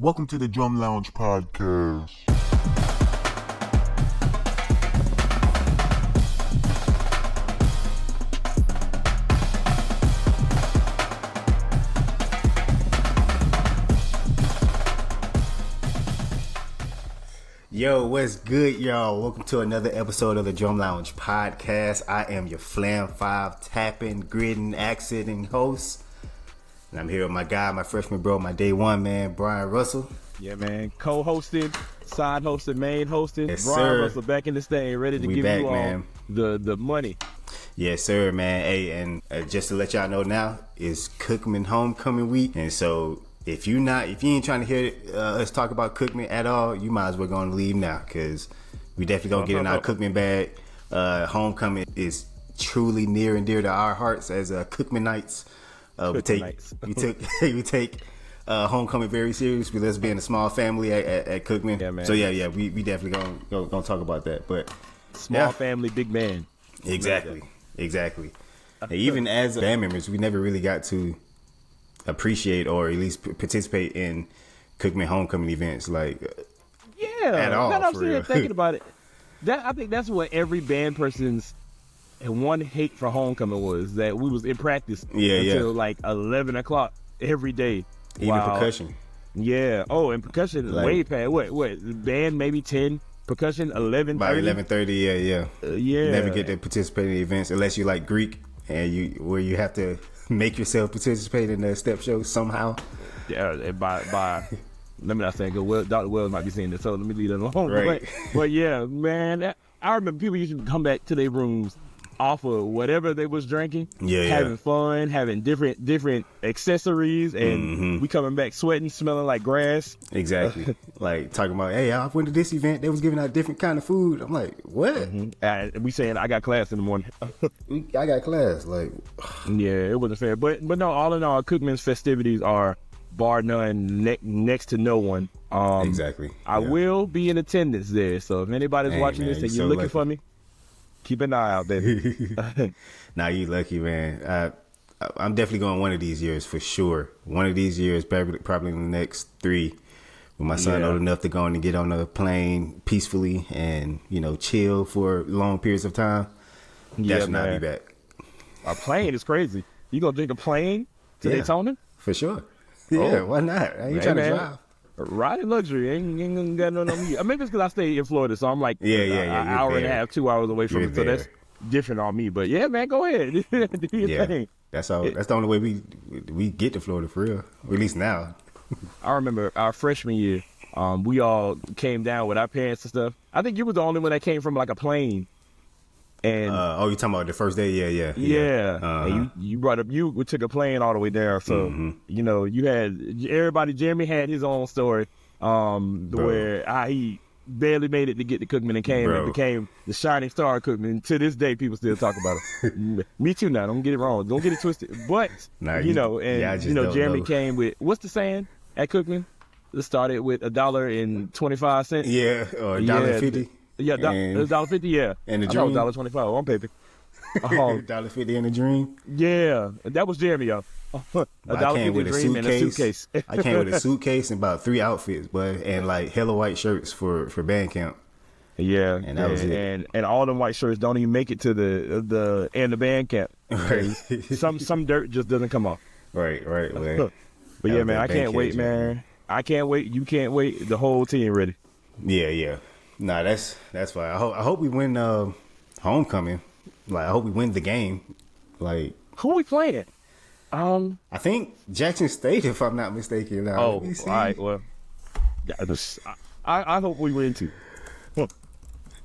Welcome to the Drum Lounge podcast. Yo, what's good, y'all? Welcome to another episode of the Drum Lounge podcast. I am your Flam 5 tapping, gridding, accenting host. And I'm here with my guy, my freshman bro, my day one man, Bryon Russell. Yeah, man. Co-hosted, side hosted, main hosted. Yes, Bryon sir. Russell back in this thing, ready to We give back, you all man. the money. Yes, sir, man. Hey, and just to let y'all know now, it's Cookman homecoming week. And so if you ain't trying to hear us talk about Cookman at all, you might as well go and leave now, because we definitely gonna get in our Cookman bag. Homecoming is truly near and dear to our hearts as Cookmanites. We take homecoming very seriously. Let's be in a small family at Cookman. Yeah, man. So yeah, we definitely gonna talk about that. But Small family, big man. exactly. And even as band members, we never really got to appreciate or at least participate in Cookman homecoming events, like at all. I'm for sitting here real. thinking about it. I think that's what every band person's one hate for homecoming was, that we was in practice until like 11 o'clock every day. Even percussion. Yeah. Oh, and percussion way past what? Band maybe 10, percussion 11. By 11:30, yeah. Yeah. Never get to participate in events unless you like Greek and you have to make yourself participate in the step show somehow. Yeah, and by let me not say good. Well, Dr. Wells might be saying this, so let me leave it alone. Right. But yeah, man, I remember people used to come back to their rooms off of whatever they was drinking, having fun, having different accessories, and we coming back sweating, smelling like grass. Exactly. Like talking about, hey, I went to this event, they was giving out different kind of food. I'm like, what? We saying I got class in the morning. I got class. Like, Yeah, it wasn't fair. But no, all in all, Cookman's festivities are bar none, next to no one. exactly. I will be in attendance there, so if anybody's watching man, this and you you're so looking lucky. for me, keep an eye out there. Nah, you lucky, man. I'm definitely going one of these years for sure. One of these years, probably in the next 3, when my son old enough to go on and get on a plane peacefully and chill for long periods of time. That's when I'll be back A plane is crazy. You gonna take a plane to Daytona? for sure. Yeah, why not? I ain't trying to drive. Riding luxury ain't gonna get no me. Maybe it's because I stay in Florida, so I'm like an hour and a half, 2 hours away from it. So that's different on me. But yeah, man, go ahead. Do your thing. That's all. That's the only way we get to Florida for real. Or at least now. I remember our freshman year, we all came down with our parents and stuff. I think you was the only one that came from like a plane. And you talking about the first day? Yeah. And you brought up we took a plane all the way there, so you had everybody. Jeremie had his own story, where he barely made it to get to Cookman and came and became the shining star of Cookman. To this day, people still talk about it. Me too. Now, don't get it wrong, don't get it twisted. But Jeremie came with, what's the saying at Cookman? It started with $1.25. Yeah, or $1.50. Yeah, it was $1.50. Yeah, and the I dream thought it was $1.25 on paper. $1.50 in the dream. Yeah, that was Jeremie, y'all. I came with a suitcase. I came with a suitcase and about 3 outfits, and like hella white shirts for band camp. Yeah, and that was it. And all them white shirts don't even make it to the band camp. Right. some dirt just doesn't come off. Right. Man. But yeah, man, I can't wait, man. I can't wait. You can't wait. The whole team ready. Yeah. Nah, that's fine. I hope we win homecoming. Like, I hope we win the game. Like, who we playing? I think Jackson State, if I'm not mistaken. All right. Well, I hope we win too.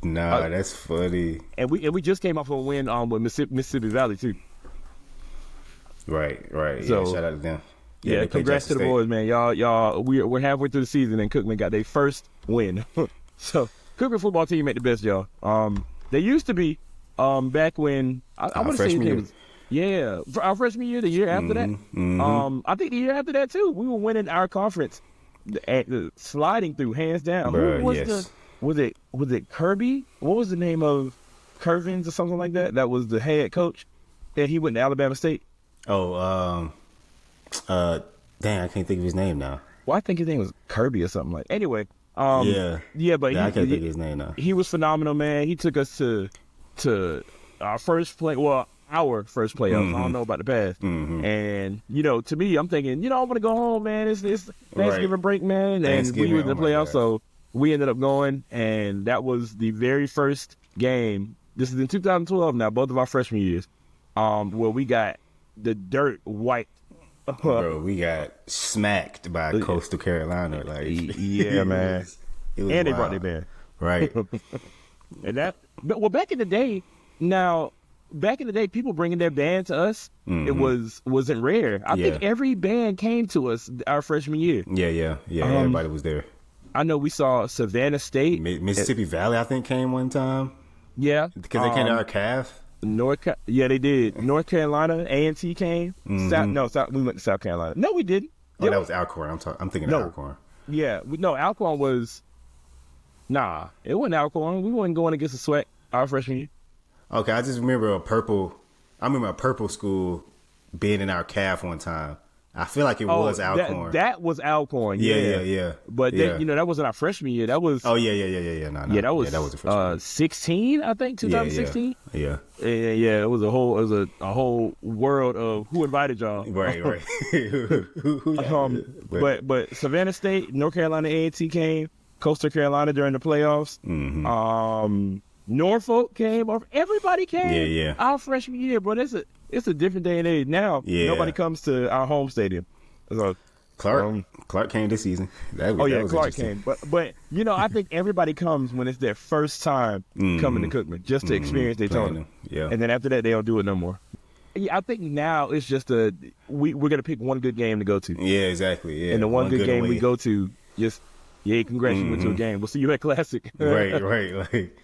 Nah, that's funny. And we just came off a win with Mississippi Valley too. Right. So, shout out to them. Yeah, congrats to the boys, man. Y'all, we're halfway through the season and Cookman got their first win. So, Cookman football team made the best, y'all. They used to be back when I want to say it was. Yeah, for our freshman year, the year after that. I think the year after that too. We were winning our conference, sliding through hands down. Bruh, Who was was it Kirby? What was the name of Curvins or something like that? That was the head coach, and he went to Alabama State. Dang, I can't think of his name now. I think his name was Kirby or something like. Anyway, but I can't think of his name now. He was phenomenal, man. He took us to our first playoffs. Mm-hmm. I don't know about the past. Mm-hmm. And to me, I'm thinking, I want to go home, man. It's Thanksgiving break, man, and we were in the playoffs, so we ended up going, and that was the very first game. This is in 2012 now, both of our freshman years, where we got the dirt wiped. Bro, we got smacked by Coastal Carolina. Like, yeah, man. It was and they wild. brought their band. Right. And back in the day, people bringing their band to us, it wasn't rare. I think every band came to us our freshman year. Yeah. Everybody was there. I know we saw Savannah State. Mississippi Valley, I think, came one time. Yeah. Because they came to our calf. They did. North Carolina, A&T came. We went to South Carolina. No, we didn't. Oh, that was Alcorn. I'm thinking of Alcorn. Yeah. Alcorn was... Nah, it wasn't Alcorn. We weren't going against the SWAC our freshman year. Okay, I just remember a purple school being in our calf one time. I feel like it was Alcorn. That was Alcorn. Yeah. But that wasn't our freshman year. That was. Oh yeah. No, that was a freshman year. 16, I think, 2016. Yeah. It was a whole world of who invited y'all. Right. But Savannah State, North Carolina A&T came, Coastal Carolina during the playoffs. Mm-hmm. Norfolk came, or everybody came. Yeah. Our freshman year, bro. It's a different day and age now. Nobody comes to our home stadium. So, Clark came this season. Clark came. But I think everybody comes when it's their first time coming to Cookman, just to experience Daytona. Yeah. And then after that, they don't do it no more. I think now it's just we're gonna pick one good game to go to. Yeah, exactly. Yeah. And the one good game we go to, congrats, you went to a game. We'll see you at Classic. Right. Like,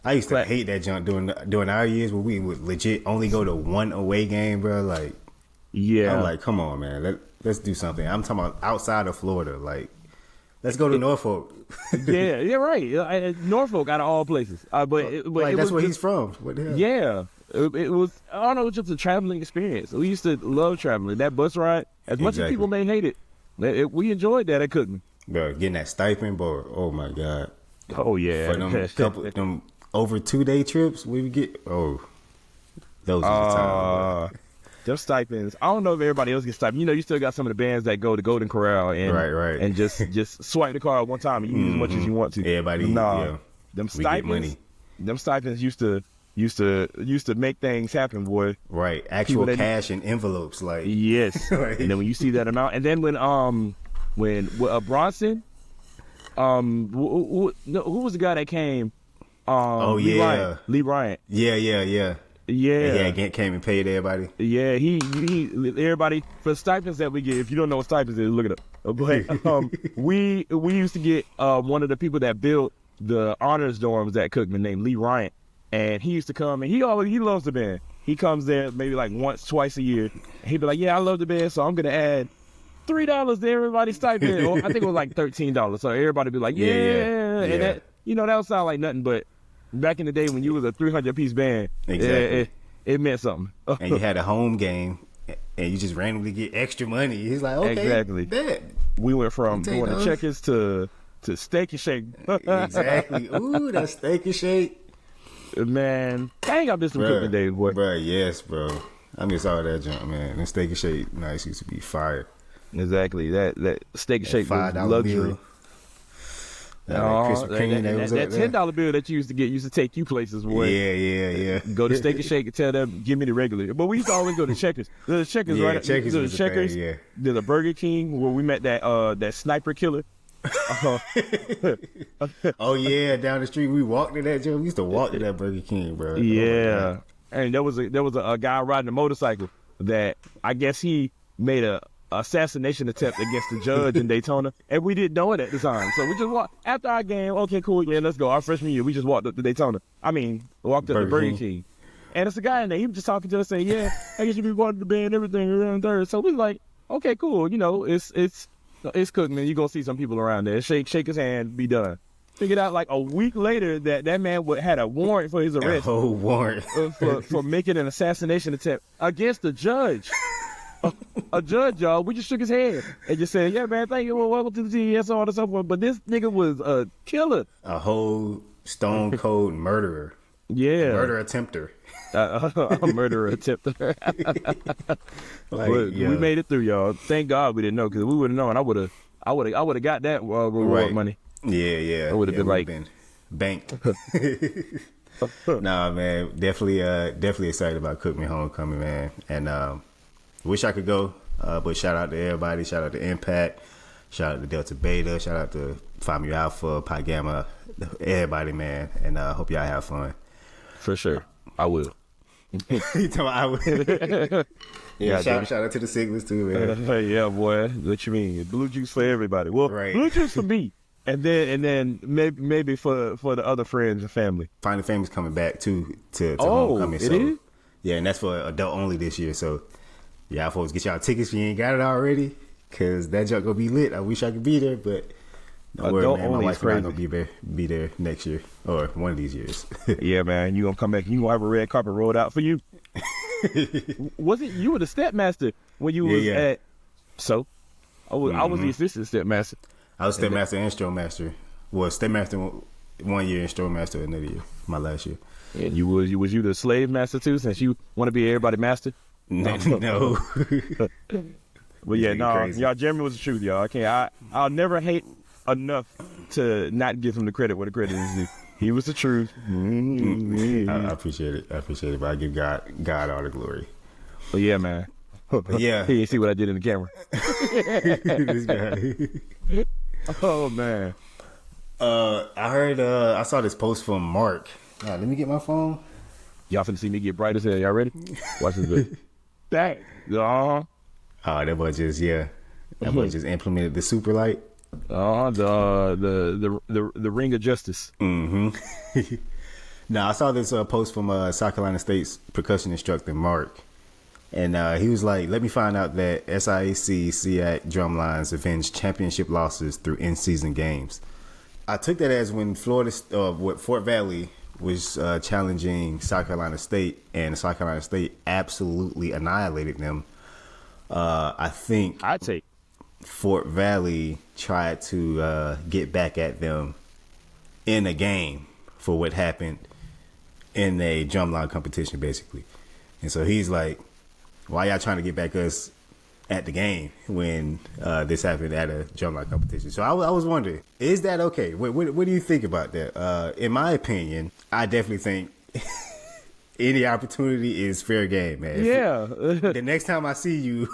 I used to hate that junk during our years where we would legit only go to one away game, bro. Like, I'm like, come on, man, let's do something. I'm talking about outside of Florida. Like, let's go to Norfolk. yeah, right. Norfolk out of all places. But that's where he's from. What the hell? Yeah, it was. I don't know, it was just a traveling experience. We used to love traveling. That bus ride, as much as people may hate it, we enjoyed that at Cookman. Bro, getting that stipend, bro. Oh my god. Oh yeah. For them over 2-day trips, we would get. Oh, those are the times. Them stipends. I don't know if everybody else gets stipends. You still got some of the bands that go to Golden Corral and right. and just swipe the card one time and you use as much as you want to. Everybody, them stipends. Them stipends used to make things happen, boy. Right, actual cash in envelopes, like yes. Right. And then when you see that amount, and then when Bronson, who was the guy that came? Lee Bryon. Yeah. He came and paid everybody. Yeah, he everybody for stipends that we get. If you don't know what stipends is, look it up. But we used to get one of the people that built the honors dorms at Cookman named Lee Ryan, and he used to come and he loves the band. He comes there maybe like twice a year. And he'd be like, "Yeah, I love the band, so I'm gonna add $3 to everybody's stipend." Or I think it was like $13. So everybody be like, "Yeah," and that that would sound like nothing, but back in the day when you was a 300-piece band, exactly, it meant something. And you had a home game, and you just randomly get extra money. He's like, okay, exactly. Bet. We went from going to Checkers to Steak and Shake. Exactly. Ooh, that Steak and Shake. Man, dang, I miss some Cookman days, boy. Bro, yes, bro. I miss all that junk, man. That Steak and Shake nice used to be fire. Exactly. That Steak and Shake was luxury. Bill. That $10 bill that you used to take you places, boy. Yeah. Go to Steak and Shake and tell them, give me the regular. But we used to always go to Checkers. There's Checkers, right? Checkers. There's Checkers. Yeah. There's a Burger King where we met that sniper killer. Oh yeah, down the street we walked to that joint. We used to walk to that Burger King, bro. Yeah, and there was a guy riding a motorcycle that I guess he made a assassination attempt against the judge in Daytona, and we didn't know it at the time. So we just walked after our game. Okay, cool, yeah, let's go. Our freshman year, we just walked up to Daytona. Walked up to Burger King. And it's a guy in there. He was just talking to us, saying, "Yeah, I guess you be part of the band, everything around there." So we was like, "Okay, cool. It's Cookman. You gonna see some people around there. Shake his hand, be done." Figured out like a week later that man had a warrant for his arrest. A whole warrant for making an assassination attempt against the judge. a judge, y'all. We just shook his head and just said, "Yeah, man, thank you. Well, welcome to the team." And so on and so forth. But this nigga was a killer, a whole stone cold murderer. Yeah, murder attempter. A murderer attempter. We made it through, y'all. Thank God we didn't know, because we would have known. I would have got that reward money. Yeah. I would have been banked. Nah, man, definitely excited about Cookman homecoming, man, and wish I could go, but shout out to everybody. Shout out to Impact. Shout out to Delta Beta. Shout out to Phi Mu Alpha, Pi Gamma, everybody, man, and hope y'all have fun. For sure, I will. You talking about I will? Yeah, shout out to the Siglets too, man. Yeah, boy. What you mean? Blue juice for everybody. Well, right. Blue juice for me, and then maybe for the other friends and family. Finding Family's coming back too to homecoming. It is? Yeah, and that's for adult only this year. So y'all folks, get y'all tickets if you ain't got it already, cause that junk gonna be lit. I wish I could be there, but don't worry, man. My wife and I gonna be there next year or one of these years. Yeah, man. You gonna come back? You gonna have a red carpet rolled out for you? Wasn't you were the stepmaster when you was at? So, I was the assistant stepmaster. I was stepmaster and strollmaster. Well, stepmaster 1 year and strollmaster another year. My last year. And you was the slave master too, since you want to be everybody master? No. But yeah, no, y'all. Jeremie was the truth, y'all. I'll never hate enough to not give him the credit where the credit is due. He was the truth. I appreciate it. But I give God all the glory. But yeah, man. Yeah. He didn't see what I did in the camera. This guy. Oh man. I heard. I saw this post from Mark. Let me get my phone. Y'all finna see me get bright as hell. Y'all ready? Watch this bit. Dang. Oh, that boy just implemented the super light. The ring of justice. Mm-hmm. Now I saw this post from South Carolina State's percussion instructor Mark, and he was like, "Let me find out that SIAC SEAC Drumlines avenged championship losses through in-season games." I took that as when Fort Valley was challenging South Carolina State, and South Carolina State absolutely annihilated them. I think I'd take Fort Valley tried to get back at them in a game for what happened in a drumline competition, basically. And so he's like, why y'all trying to get back us at the game when this happened at a drumline competition? So I was wondering, is that okay? What do you think about that? In my opinion, I definitely think any opportunity is fair game, man. Yeah. The next time I see you,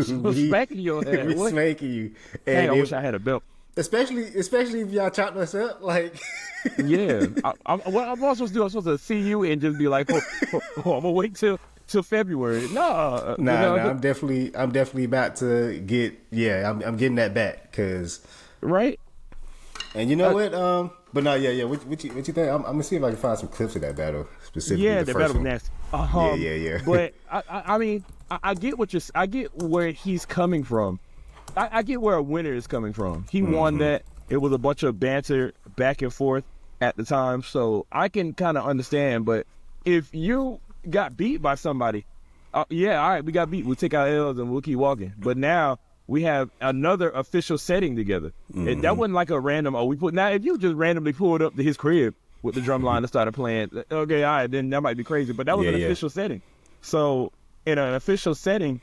smacking your head. We smacking you. And I wish I had a belt. Especially if y'all chopped us up, like. Yeah. What I'm supposed to do? I'm supposed to see you and just be like, I'm gonna wait till February. No. I'm definitely about to get. Yeah, I'm getting that back, cause. Right. And you know what? But no, yeah. What you think? I'm gonna see if I can find some clips of that battle specifically. Yeah, the battle was nasty. Yeah. But I mean, I get I get where he's coming from. I get where a winner is coming from. He won that. It was a bunch of banter back and forth at the time, so I can kind of understand. But if you got beat by somebody, yeah, all right, we got beat. We'll take our L's and we'll keep walking. But now we have another official setting together. And that wasn't like a random. Now if you just randomly pulled up to his crib with the drum line and started playing, okay, all right, then that might be crazy. But that was an official setting. So in an official setting,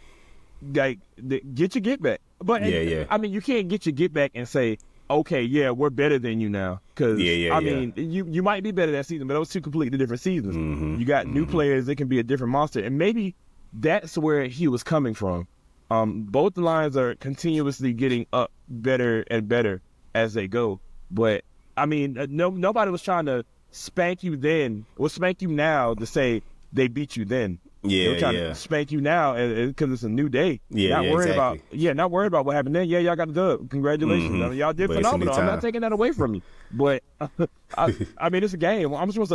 like, get your get back. But I mean, you can't get your get back and say, okay, yeah, we're better than you now. Because I mean, you might be better that season, but those two completely different seasons. You got new players; it can be a different monster, and maybe that's where he was coming from. Both lines are continuously getting up better and better as they go. But I mean, nobody was trying to spank you then or spank you now to say they beat you then. They're trying to spank you now because it's a new day. Not worried about what happened then. Yeah, y'all got a dub. Congratulations. I mean, y'all did phenomenal. I'm not taking that away from you. But I mean, it's a game. I'm supposed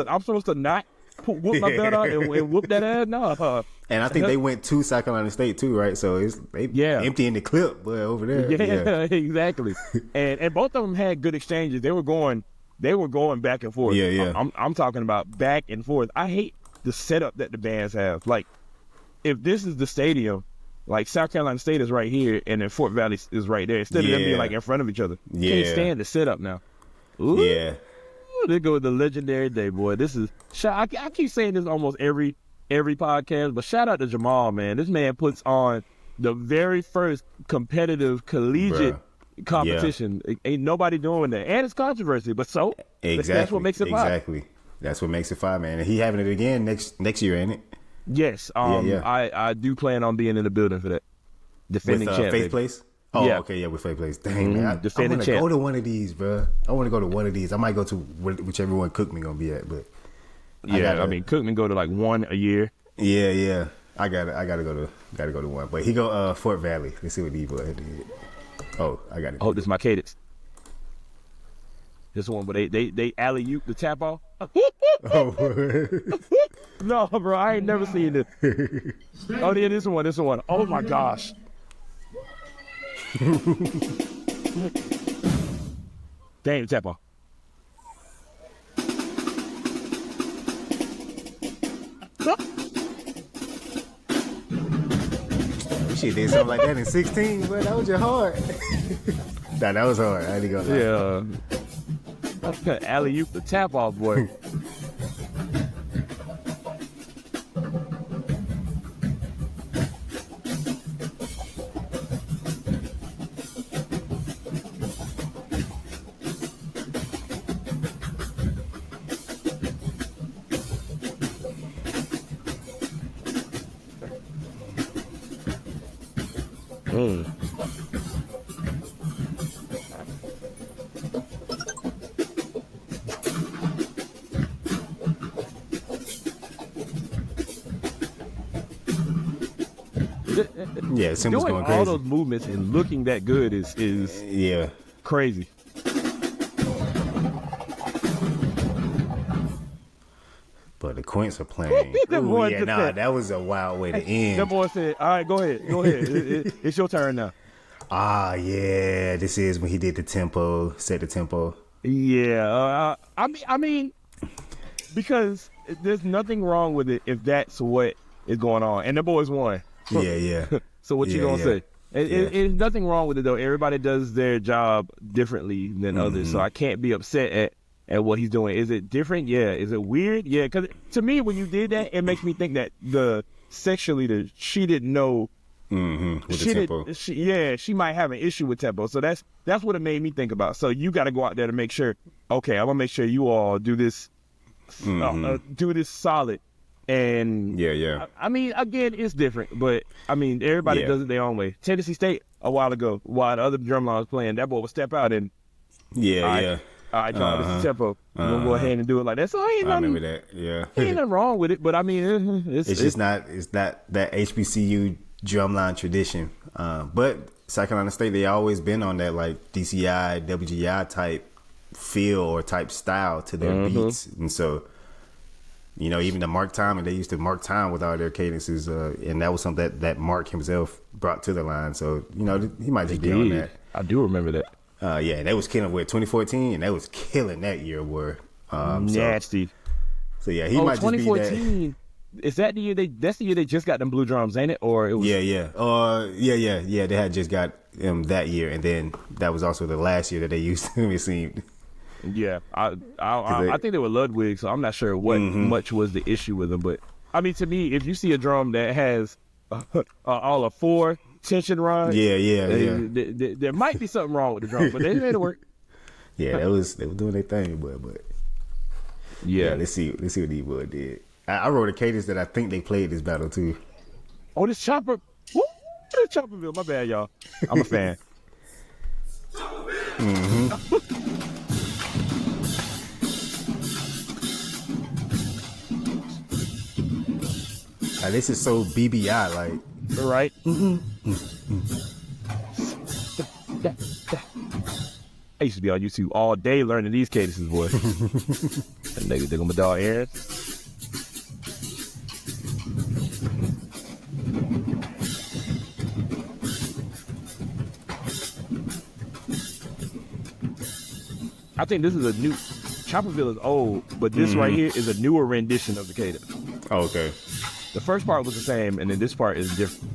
to not whoop my belt out and whoop that ass. No. And I think they went to South Carolina State too, right? So it's emptying the clip, but over there. Yeah, exactly. and both of them had good exchanges. They were going back and forth. I'm talking about back and forth. I hate the setup that the bands have. Like, if this is the stadium Like South Carolina State is right here, and then Fort Valley is right there. Instead of them being like in front of each other, can't stand the setup now. Ooh, Yeah. There goes the legendary day, boy. This is I keep saying this almost every podcast, but shout out to Jamal, man. This man puts on the very first competitive collegiate competition. Ain't nobody doing that, and it's controversy, but so exactly that's what makes it fun. Exactly, that's what makes it fun, man. And he having it again next year, ain't it? Yes. I do plan on being in the building for that. Defending with, champ. Faith Place. Oh, yeah. Okay, yeah, with Faith Place. Dang, man. I want to go to one of these, bro. I want to go to one of these. I might go to whichever one Cookman gonna be at, but I mean, Cookman go to like one a year. Yeah. I gotta go to one. But he go Fort Valley. Let's see what these boys did. Oh, I got it. Oh, this is my cadence. This one, but they alley-oop the tap off. Oh. No, bro, I ain't never seen this. Oh, yeah, this one. Oh my gosh. Damn, tap off. Shit, did something like that in 16, but that was just hard. Nah, that was hard. I had to go. Yeah. Alley-oop the tap off, boy. Yeah, Simba's doing going crazy. all those movements and looking that good is crazy. But the Quints are playing. Ooh, yeah, nah, that was a wild way to end. That boy said, "All right, go ahead. It's your turn now." Ah, yeah, this is when he did the tempo, set the tempo. Yeah, I mean, because there's nothing wrong with it if that's what is going on, and the boys won. Yeah. So what you gonna say? There's nothing wrong with it though. Everybody does their job differently than others, so I can't be upset at what he's doing. Is it different? Yeah. Is it weird? Yeah. Because to me, when you did that, it makes me think that the section leader, she didn't know. With the tempo. She might have an issue with tempo. So that's what it made me think about. So you got to go out there to make sure. Okay, I'm gonna make sure you all do this, do this solid. And yeah. I mean, again, it's different, but I mean, everybody does it their own way. Tennessee State a while ago, while the other drumline was playing, that boy would step out and yeah. All right, y'all, this is tempo. We're gonna go ahead and do it like that. So I remember that. Yeah, ain't nothing wrong with it, but I mean, it's just not that HBCU drumline tradition. But South Carolina State, they always been on that like DCI, WGI type feel or type style to their beats, and so. You know, even the mark time, and they used to mark time with all their cadences, and that was something that Mark himself brought to the line. So, you know, he might just be on that. I do remember that. Yeah, that was killing with 2014, and that was killing that year. Where nasty. So yeah, he might just be that. 2014. Is that the year that's the year they just got them blue drums, ain't it? Or it was yeah. They had just got them that year, and then that was also the last year that they used them. It seemed. Yeah, I think they were Ludwig, so I'm not sure what much was the issue with them. But I mean, to me, if you see a drum that has all of 4 tension runs, there might be something wrong with the drum, but they made it work. Yeah, they were doing their thing, but yeah. Let's see what these boys did. I wrote a cadence that I think they played this battle too. Oh, this Chopper, this Chopperville. My bad, y'all. I'm a fan. Now, this is so BBI, like. Right? I used to be on YouTube all day learning these cadences, boy. That nigga dig on my dog Aaron. I think this is a new. Chopperville is old, but this right here is a newer rendition of the cadence. Oh, okay. The first part was the same, and then this part is different.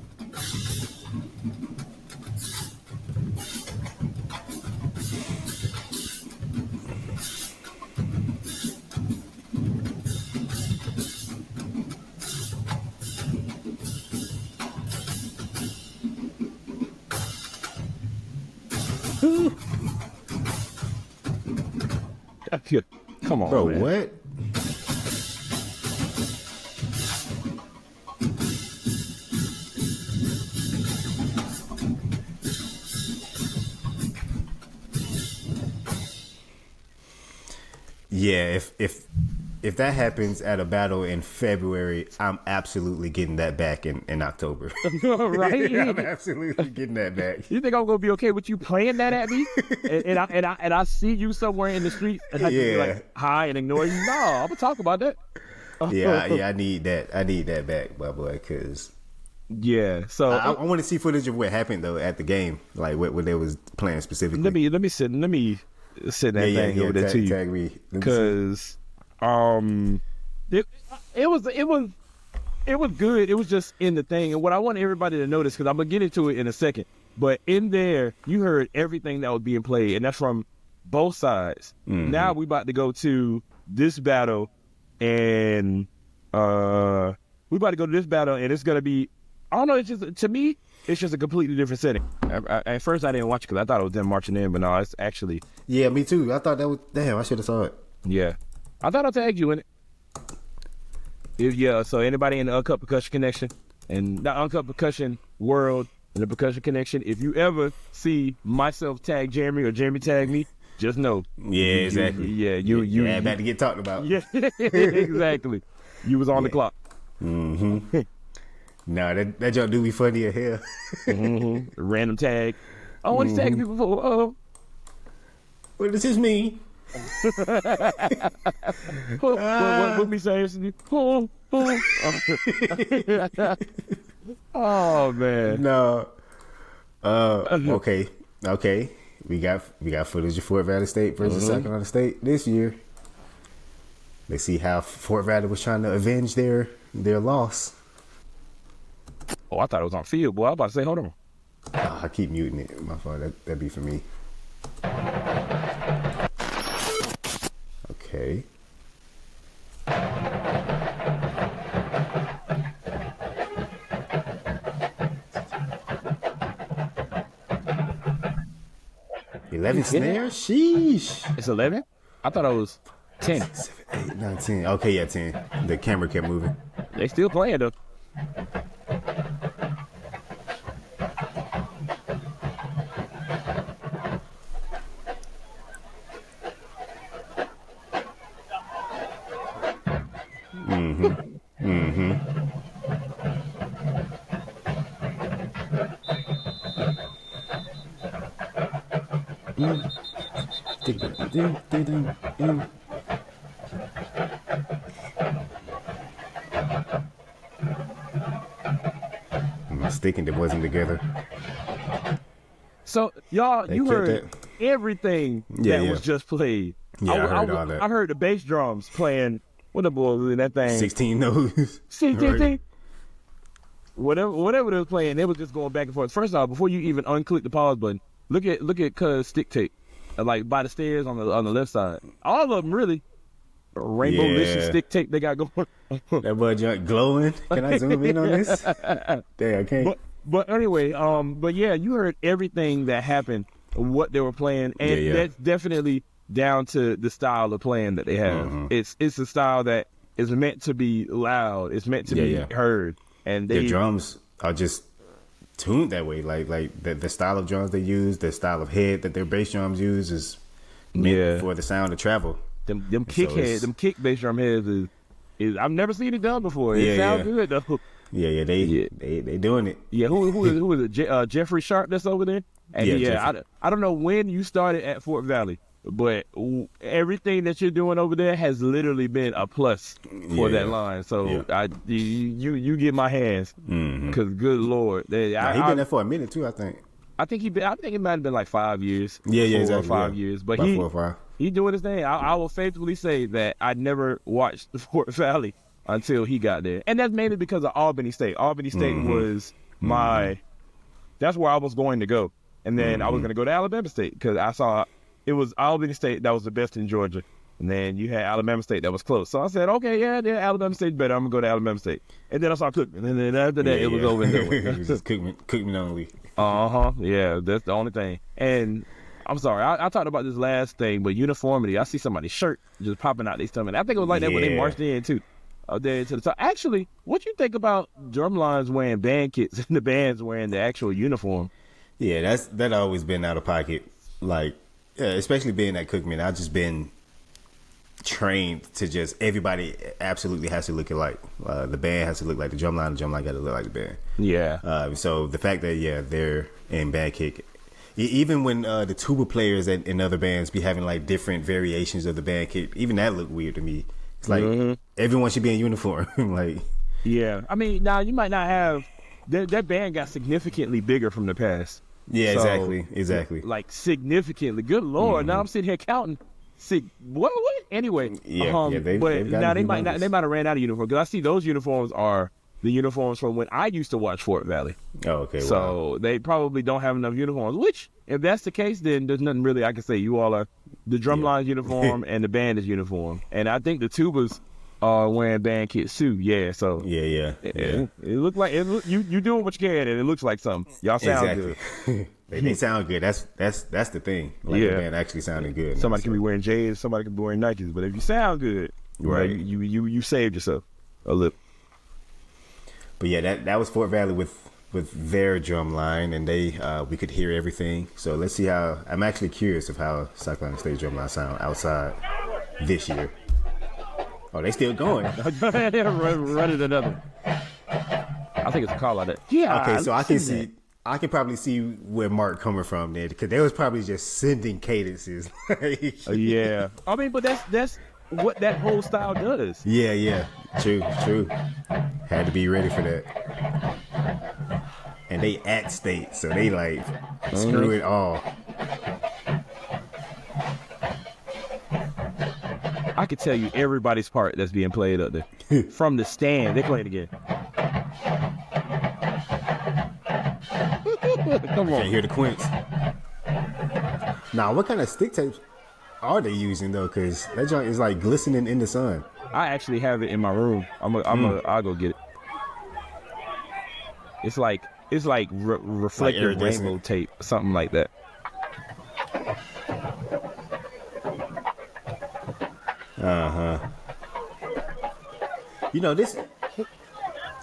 Come on, Bro, man. what? Yeah, if that happens at a battle in February, I'm absolutely getting that back in October. Right? I'm absolutely getting that back. You think I'm gonna be okay with you playing that at me? and I see you somewhere in the street and I just be like hi and ignore you? No, I'm gonna talk about that. Yeah, I need that. I need that back, my boy, because Yeah. So I want to see footage of what happened though at the game, like what they was playing specifically. let me send that thing over there to you. Tag me, Because it was good. It was just in the thing. And what I want everybody to notice, because I'm gonna get into it in a second, but in there you heard everything that was being played, and that's from both sides. Now we about to go to this battle, and it's gonna be, I don't know, it's just, to me, it's just a completely different setting. At first I didn't watch it because I thought it was them marching in, but no, it's actually. Yeah, me too. I thought that was, damn, I should have saw it. Yeah. I thought I tagged you in it. So anybody in the Uncut Percussion Connection and the Uncut Percussion world and the Percussion Connection, if you ever see myself tag Jeremie or Jeremie tag me, just know. Yeah, exactly. You about to get talked about. Yeah, exactly. You was on the clock. Mm-hmm. Nah, that joke do be funny as hell. Random tag. I want to tag people before. What does this mean? What me say? Oh man. No. Okay. We got footage of Fort Valley State versus South Carolina State this year. Let's see how Fort Valley was trying to avenge their loss. Oh, I thought it was on field, boy. I was about to say, hold on. Oh, I keep muting it. My fault. That'd be for me. Okay. $11 snares? Sheesh. It's 11? I thought it was 10. 7, 8, 9, 10. Okay, yeah, 10. The camera kept moving. They still playing though. My sticking that wasn't together. So y'all, you heard that. everything that was just played. Yeah, I heard all that. I heard the bass drums playing. What the boy was in that thing? 16 notes. 16. Whatever they was playing, they was just going back and forth. First off, before you even unclick the pause button, look at Cuz stick tape, like by the stairs on the left side. All of them really rainbow licious stick tape they got going. That boy joint glowing. Can I zoom in on this? Dang, I can't. But anyway, but yeah, you heard everything that happened, what they were playing, and that's definitely down to the style of playing that they have. It's a style that is meant to be loud. It's meant to be heard. And the drums are just tuned that way. Like the style of drums they use, the style of head that their bass drums use is meant for the sound to travel. Them kick bass drum heads is I've never seen it done before. It sounds good though. Yeah, they doing it. Yeah, who is it? Jeffrey Sharp that's over there. And I don't know when you started at Fort Valley, but everything that you're doing over there has literally been a plus for that line. So you get my hands because good Lord, he been there for a minute too. I think it might have been like 5 years. Yeah, exactly. 5 years, but about 4 or 5. He doing his thing. I will faithfully say that I never watched Fort Valley until he got there, and that's mainly because of Albany State. Albany State was that's where I was going to go, and then I was going to go to Alabama State because I saw it was Albany State that was the best in Georgia, and then you had Alabama State that was close. So I said, okay, Alabama State's better. I'm gonna go to Alabama State, and then I saw Cookman, and then after that it was over and done with. It was just Cookman only. Yeah, that's the only thing. And I'm sorry, I talked about this last thing, but uniformity. I see somebody's shirt just popping out their stomach. I think it was like that when they marched in too. Up there to the top. Actually, what you think about drumlines wearing band kits and the bands wearing the actual uniform? Yeah, that always been out of pocket. Like, especially being at Cookman, I've just been trained to just everybody absolutely has to look alike. The band has to look like the drumline got to look like the band. Yeah. So the fact that they're in band kit, even when the tuba players in other bands be having like different variations of the band kit, even that looked weird to me. It's like everyone should be in uniform. Like, yeah. I mean, now you might not have that band got significantly bigger from the past. Yeah, So, exactly. Like significantly. Good Lord. Now I'm sitting here counting. What? Anyway. But now they might have ran out of uniforms because I see those uniforms are the uniforms from when I used to watch Fort Valley. Oh, okay. So they probably don't have enough uniforms. Which, if that's the case, then there's nothing really I can say. You all are the drumline's uniform and the band is uniform, and I think the tubas are wearing band kits too. Yeah. So yeah. It looked like you doing what you can, and it looks like something. Y'all sound good. They sound good. That's the thing. Like, the band actually sounded good. Somebody can be wearing J's, somebody can be wearing Nikes, but if you sound good, right, you saved yourself a little. But yeah, that was Fort Valley with their drum line, and we could hear everything. So let's see how. I'm actually curious of how South Carolina State drum line sound outside this year. Oh, they still going. Running another. I think it's a call out there. Yeah. Okay, so I can probably see where Mark coming from there, because they was probably just sending cadences. Yeah. I mean, but that's what that whole style does. Yeah. True. Had to be ready for that. And they at state, so they like screw it all. I could tell you everybody's part that's being played up there. From the stand, they play it again. Come on. Can't hear the quints. Now, what kind of stick tapes are they using though? Because that joint is like glistening in the sun. I actually have it in my room. I'll go get it. It's like reflective rainbow tape, something like that. This.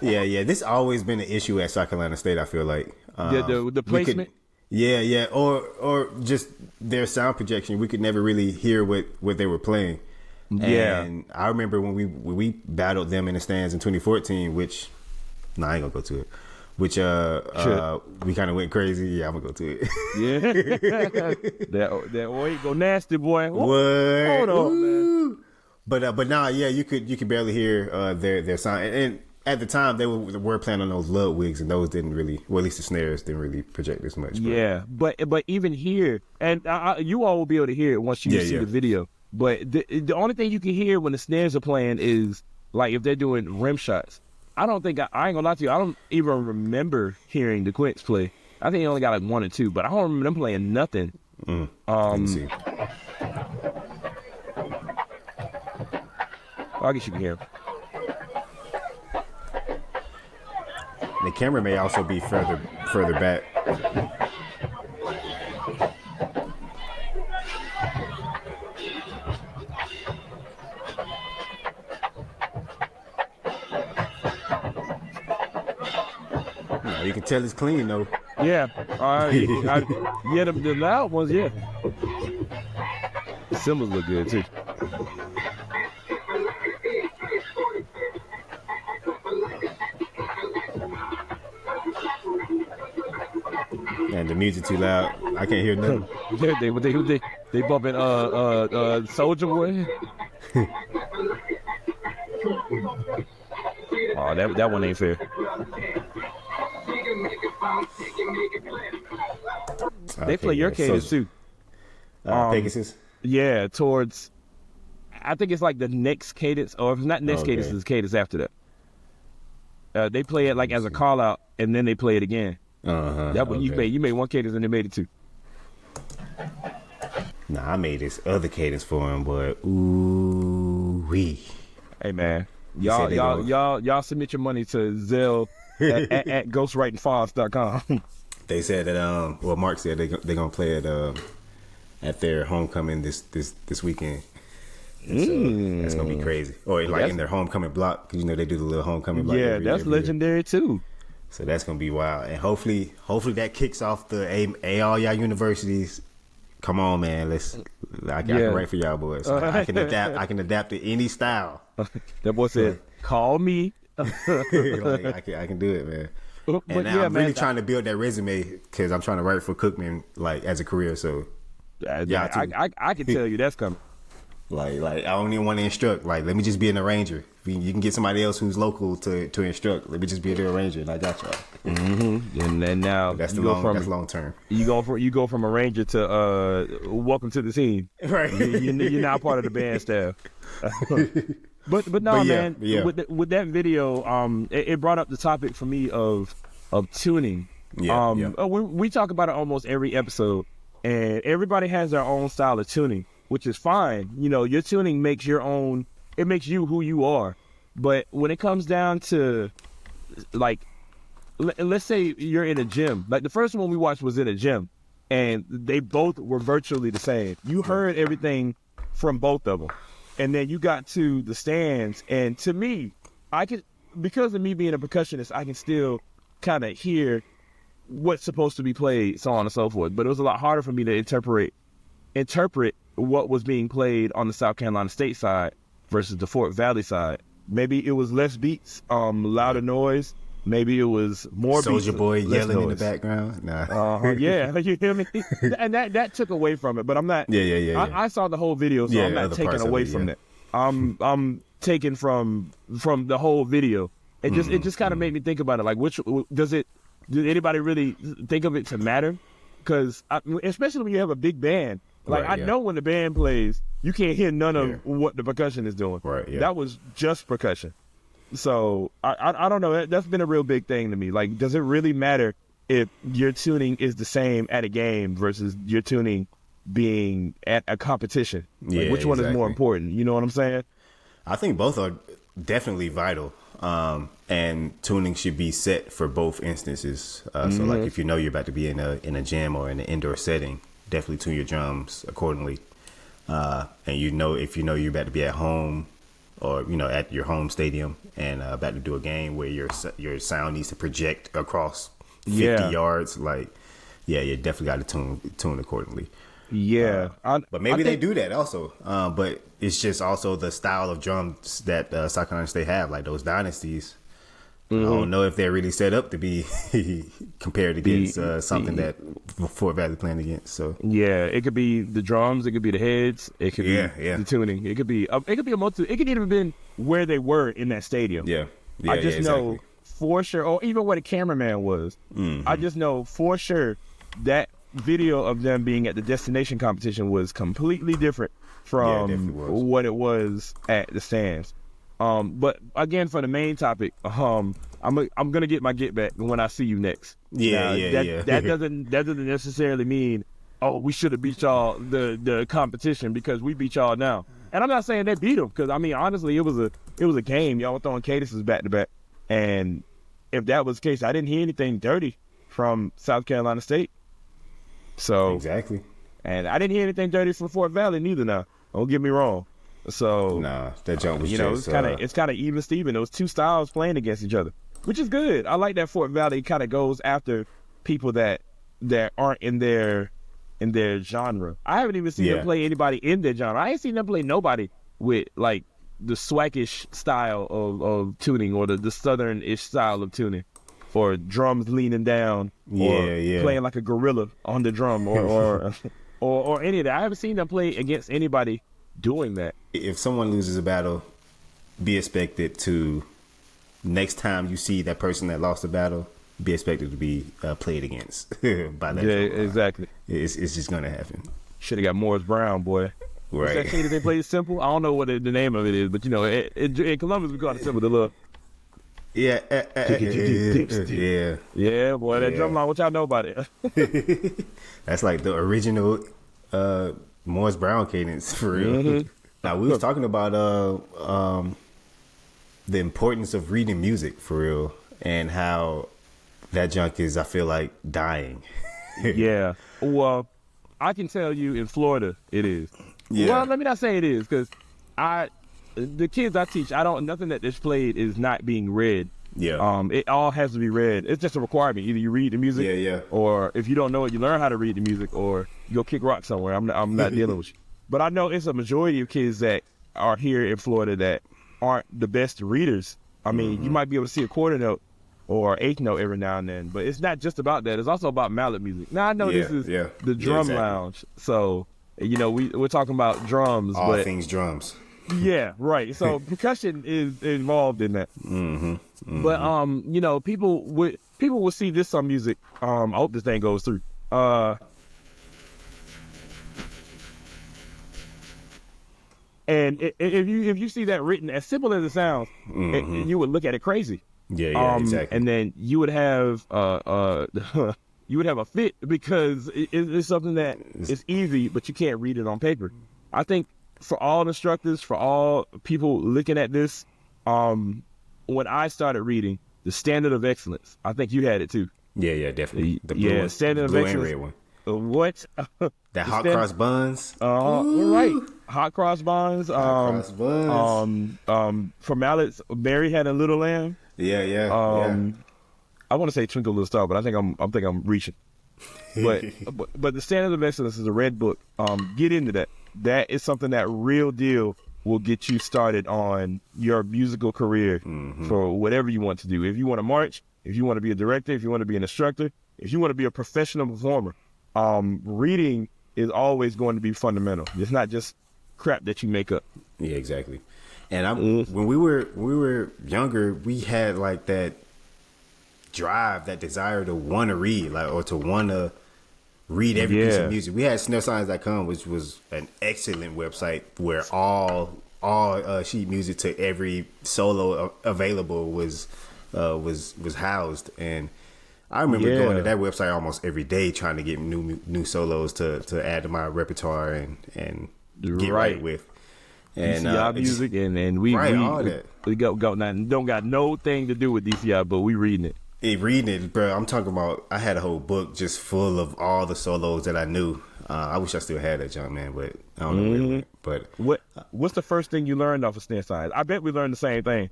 Yeah. This always been an issue at South Carolina State. I feel like the placement. Or just their sound projection. We could never really hear what they were playing. Yeah. And I remember when we battled them in the stands in 2014, which I ain't gonna go to it. Which we kind of went crazy. Yeah, I'm gonna go to it. Yeah. that way go nasty boy. What? Hold on, man. But nah, yeah, you could barely hear their sound. And at the time, they were playing on those Ludwigs, and those didn't really, well, at least the snares didn't really project as much. Yeah, but even here, and you all will be able to hear it once you see the video. But the only thing you can hear when the snares are playing is like if they're doing rim shots. I ain't gonna lie to you, I don't even remember hearing the Quints play. I think they only got like one or two, but I don't remember them playing nothing. Let me see. I guess you can hear them. The camera may also be further back. You can tell it's clean though. Yeah, the loud ones, yeah. The cymbals look good too. And the music too loud. I can't hear nothing. They bumping Soulja Boy. Oh, that one ain't fair. They play your cadence too. Pegasus? Yeah, towards, I think it's like the next cadence, or if it's not next cadence, it's cadence after that. They play it like as a call out, and then they play it again. You made one cadence and they made it two. Nah, I made this other cadence for him, but ooh wee. Hey man, y'all submit your money to Zelle at ghostwritingfiles.com. They said that Mark said they're gonna play it at their homecoming this weekend. So that's gonna be crazy. Or like in their homecoming block, because they do the little homecoming block. Yeah, that's legendary year. too. So that's gonna be wild, and hopefully that kicks off the all y'all universities. Come on, man, I can write for y'all boys. I can adapt to any style. That boy said, "Call me." Like, I can do it, man. And now I'm really trying to build that resume because I'm trying to write for Cookman like as a career. So I can tell you that's coming. Like I don't even want to instruct. Like, let me just be an arranger. You can get somebody else who's local to instruct. Let me just be the arranger, and I got y'all. Mm-hmm. And then now that's long term. You go from arranger to welcome to the team. Right. You're now part of the band staff. But no, man. Yeah. With that video, it brought up the topic for me of tuning. We talk about it almost every episode, and everybody has their own style of tuning, which is fine. Your tuning makes your own. It makes you who you are. But when it comes down to, like, let's say you're in a gym. Like the first one we watched was in a gym, and they both were virtually the same. You heard everything from both of them. And then you got to the stands, and to me, because of me being a percussionist, I can still kind of hear what's supposed to be played, so on and so forth. But it was a lot harder for me to interpret what was being played on the South Carolina State side versus the Fort Valley side. Maybe it was less beats, louder noise. Maybe it was more beats. Soulja Boy yelling in the background. Nah. Yeah, you hear me? And that took away from it. But I'm not. Yeah. I saw the whole video, so I'm not taking away from that. I'm taking from the whole video. It just kind of made me think about it. Like, did anybody really think of it to matter? Because especially when you have a big band. Like, I know when the band plays, you can't hear none of what the percussion is doing. Right. Yeah. That was just percussion. So I don't know. That's been a real big thing to me. Like, does it really matter if your tuning is the same at a game versus your tuning being at a competition? Like, which one is more important? You know what I'm saying? I think both are definitely vital. And tuning should be set for both instances. So like if you're about to be in a gym or in an indoor setting, definitely tune your drums accordingly. And if you're about to be at home or at your home stadium and about to do a game where your sound needs to project across 50 yards, like you definitely got to tune accordingly. But maybe they do that also. But it's just also the style of drums that South Carolina State have, like those dynasties. I don't know if they're really set up to be compared against something that Fort Valley playing against. So it could be the drums, it could be the heads, it could be the tuning, it could be a multi. It could even have been where they were in that stadium. I just know for sure, or even where the cameraman was. I just know for sure that video of them being at the destination competition was completely different from what it was at the stands. But again, for the main topic, I'm gonna get my get back when I see you next. That doesn't necessarily mean we should have beat y'all the competition because we beat y'all now. And I'm not saying they beat them because honestly, it was a game. Y'all were throwing cadences back to back, and if that was the case, I didn't hear anything dirty from South Carolina State. So exactly, and I didn't hear anything dirty from Fort Valley neither. Now, don't get me wrong. So that jump was it's kind of even Steven. Those two styles playing against each other, which is good. I like that Fort Valley kind of goes after people that aren't in their genre. I haven't even seen them play anybody in their genre. I ain't seen them play nobody with like the swackish style of tuning or the southern-ish style of tuning, or drums leaning down, or playing like a gorilla on the drum, or any of that. I haven't seen them play against anybody doing that. If someone loses a battle, be expected to, next time you see that person that lost the battle, be expected to be played against by that. Exactly. It's just gonna happen. Should have got Morris Brown, boy. Right. That thing that they played Simple? I don't know what the name of it is, but in Columbus we call it Simple. The little. Yeah, boy, that drumline. What y'all know about it? That's like the original Morris Brown cadence for real. Now we was talking about the importance of reading music for real, and how that junk is, I feel like, dying. Well, I can tell you in Florida it is. Yeah. Well, let me not say it is, because the kids I teach, nothing that is played is not being read. Yeah. It all has to be read. It's just a requirement. Either you read the music, or if you don't know it, you learn how to read the music, or you go kick rock somewhere. I'm not dealing with you. But I know it's a majority of kids that are here in Florida that aren't the best readers. I mean, you might be able to see a quarter note or eighth note every now and then, but it's not just about that. It's also about mallet music. Now I know this is the drum exactly. lounge, so we're talking about drums, all but things drums. Yeah, right. So percussion is involved in that. But people will see this on music. I hope this thing goes through. And if you see that written, as simple as it sounds, you would look at it crazy. Yeah, exactly. And then you would have you would have a fit, because it's something that is easy, but you can't read it on paper. I think for all instructors, for all people looking at this, when I started reading, the standard of excellence, I think you had it too. Yeah, definitely. The blue one, standard blue of excellence. and red one. What? That hot cross buns. Right. Hot cross buns. Hot cross buns. For mallets, Barry had a Little Lamb. Yeah. I want to say Twinkle Little Star, but I think I'm reaching. But the standard of excellence is a red book. Get into that. That is something that real deal will get you started on your musical career for whatever you want to do. If you want to march, if you want to be a director, if you want to be an instructor, if you want to be a professional performer, reading is always going to be fundamental. It's not just crap that you make up. Yeah, exactly. And when we were younger, we had like that drive, that desire to want to read, or to want to read every piece of music. We had snellsigns.com, which was an excellent website where all sheet music to every solo available was housed. And I remember going to that website almost every day trying to get new solos to add to my repertoire and get right with. And DCI music, and we all that. We don't got no thing to do with DCI, but we reading it. Reading it, bro. I'm talking about. I had a whole book just full of all the solos that I knew. I wish I still had that junk, man, but I don't know where it went. But what's the first thing you learned off of snare signs? I bet we learned the same thing.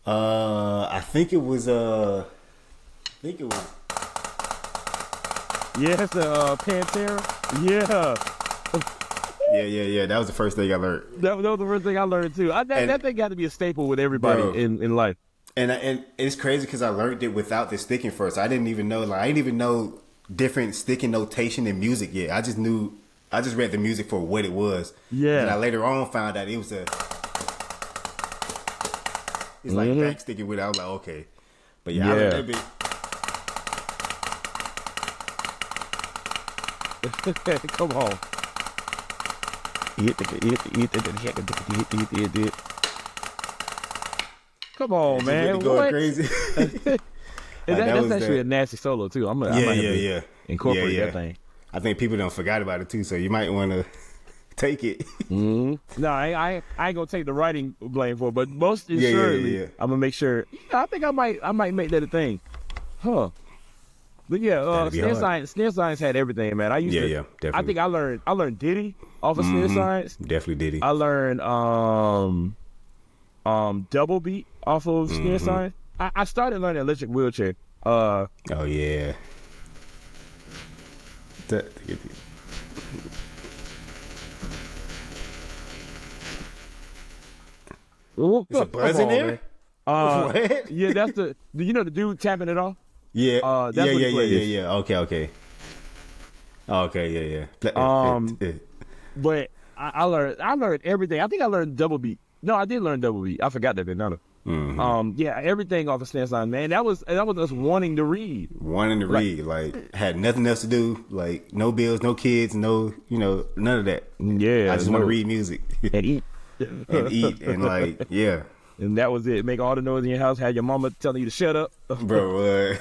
I think it was. Yeah, it's the Pantera. Yeah. Yeah. That was the first thing I learned. That was the first thing I learned too. That thing got to be a staple with everybody in life. And it's crazy because I learned it without the sticking first. I didn't even know different sticking notation in music yet. I just read the music for what it was. Yeah. And I later on found out it was it's like back sticking with it. I was like, okay. But I learned that bit. Come on. Come on, man. Really going crazy. That's actually a nasty solo too. I might incorporate that thing. I think people don't forgot about it too, so you might want to take it. No, I ain't gonna take the writing blame for it, but most assuredly, I'm gonna make sure. I think I might make that a thing, huh? But snare signs had everything, man. I used to. Definitely. I think I learned Diddy off of snare signs. Definitely Diddy. I learned double beat off of snare signs. I started learning electric wheelchair. Oh yeah. Is a buzz in there? What? Yeah, that's the dude tapping it off. Yeah. That's what he plays. Yeah. Okay, yeah. But I learned everything. I think I learned double beat. No, I did learn double beat. I forgot that bit. No. Everything off of snare sign, man. That was us wanting to read. Had nothing else to do. Like no bills, no kids, no, none of that. Yeah, I just want to read music and eat, And that was it. Make all the noise in your house. Had your mama telling you to shut up, bro.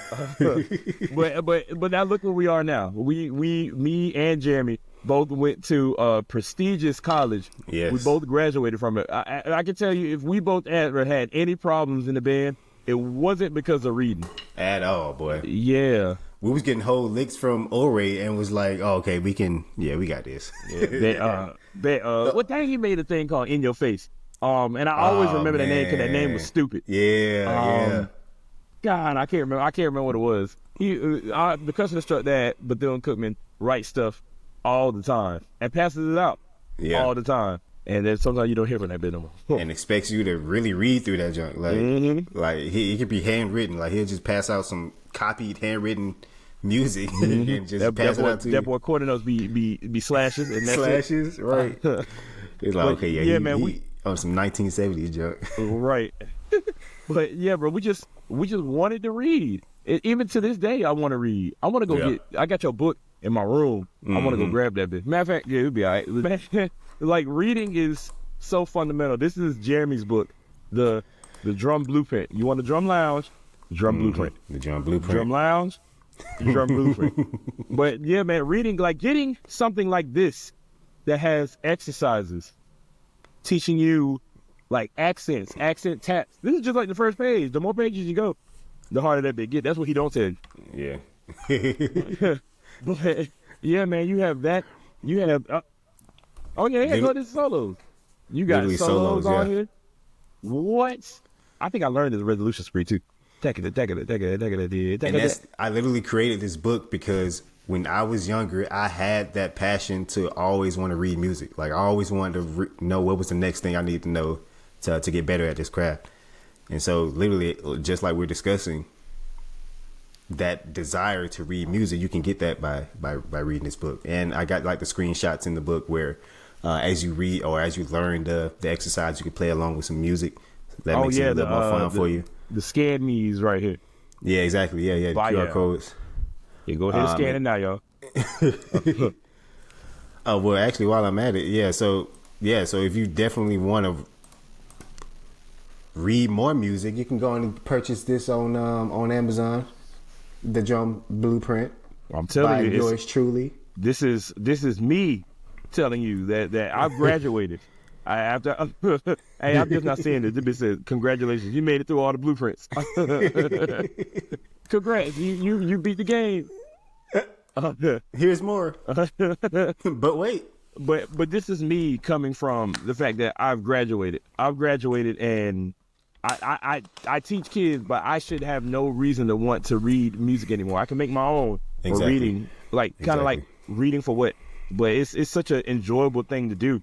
But now look where we are now. Me and Jeremie both went to a prestigious college. Yes. We both graduated from it. I can tell you, if we both ever had any problems in the band, it wasn't because of reading at all, boy. Yeah. we was getting whole licks from Ore and was like, oh, okay, we got this. What dang, he made a thing called In Your Face. And I always remember that name because that name was stupid. Yeah. God, I can't remember what it was. The customer instructor that Bethune-Cookman writes stuff all the time and passes it out all the time. And then sometimes you don't hear from that bit no more. And expects you to really read through that junk. Like, like he could be handwritten. Like, he'll just pass out some copied handwritten music and just pass it out to you. That boy quarter notes be slashes and that's slashes, right? It's like, okay, man, we on some 1970s junk. Right. But yeah, bro, we just wanted to read. Even to this day, I want to read. I want to go I got your book in my room. I want to go grab that bit. Matter of fact, it'll be all right. Like, reading is so fundamental. This is Jeremie's book, the Drum Blueprint. You want a drum lounge? Drum Blueprint. The Drum Blueprint. Drum lounge? Drum Blueprint. But yeah, man, reading, like getting something like this that has exercises, teaching you like accent taps. This is just like the first page. The more pages you go, the harder that bit get. That's what he don't tell you. Yeah. But yeah, man, you have that. You have this is solos. You got solos on here. What? I think I learned this resolution spree too. And I literally created this book because when I was younger, I had that passion to always want to read music. Like, I always wanted to know what was the next thing I need to know to get better at this craft. And so literally, just like we're discussing, that desire to read music, you can get that by reading this book. And I got like the screenshots in the book where as you read or as you learn the exercise, you can play along with some music. That makes it a little more fun for you. The scan me's right here. Yeah, exactly. Yeah, the QR codes. Yeah, go ahead and scan it now, y'all. Oh, well, actually, while I'm at it, so if you definitely want to read more music, you can go and purchase this on Amazon, the Drum Blueprint. I'm telling you, yours truly. This is me telling you that I've graduated. I'm just not saying this. This bitch says, congratulations, you made it through all the blueprints. Congrats, you beat the game. Here's more. But wait. But this is me coming from the fact that I've graduated. And I teach kids, but I should have no reason to want to read music anymore. I can make my own for reading, like kind of like reading for what. But it's such an enjoyable thing to do.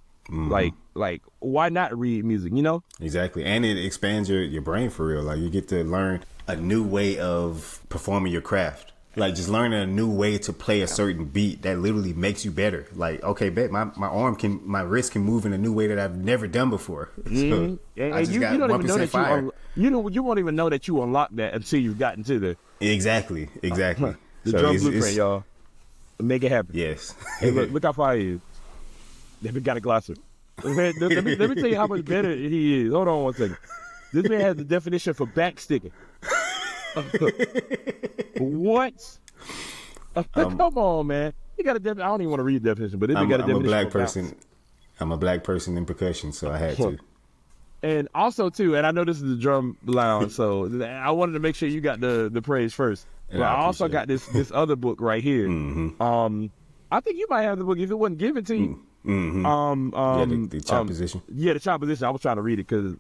Like why not read music, you know? Exactly. And it expands your brain for real. Like, you get to learn a new way of performing your craft. Like, just learning a new way to play a certain beat that literally makes you better. Like, okay, bet my wrist can move in a new way that I've never done before. So I just got 1% fire. You won't even know that you unlocked that until you've gotten to the Exactly. The Drum Blueprint, y'all. Make it happen. Yes. Hey, look how far he is. They got a glosser. Let me tell you how much better he is. Hold on one second. This man has the definition for backsticking. What? Come on, man. You got a definition. I don't even want to read the definition, but this got a definition. I'm a black person. I'm a black person in percussion, so I had to. And also too, and I know this is the drum lounge, so I wanted to make sure you got the praise first. But I also got this other book right here. I think you might have the book if it wasn't given to you. The chop position. Yeah, the chop position. I was trying to read it because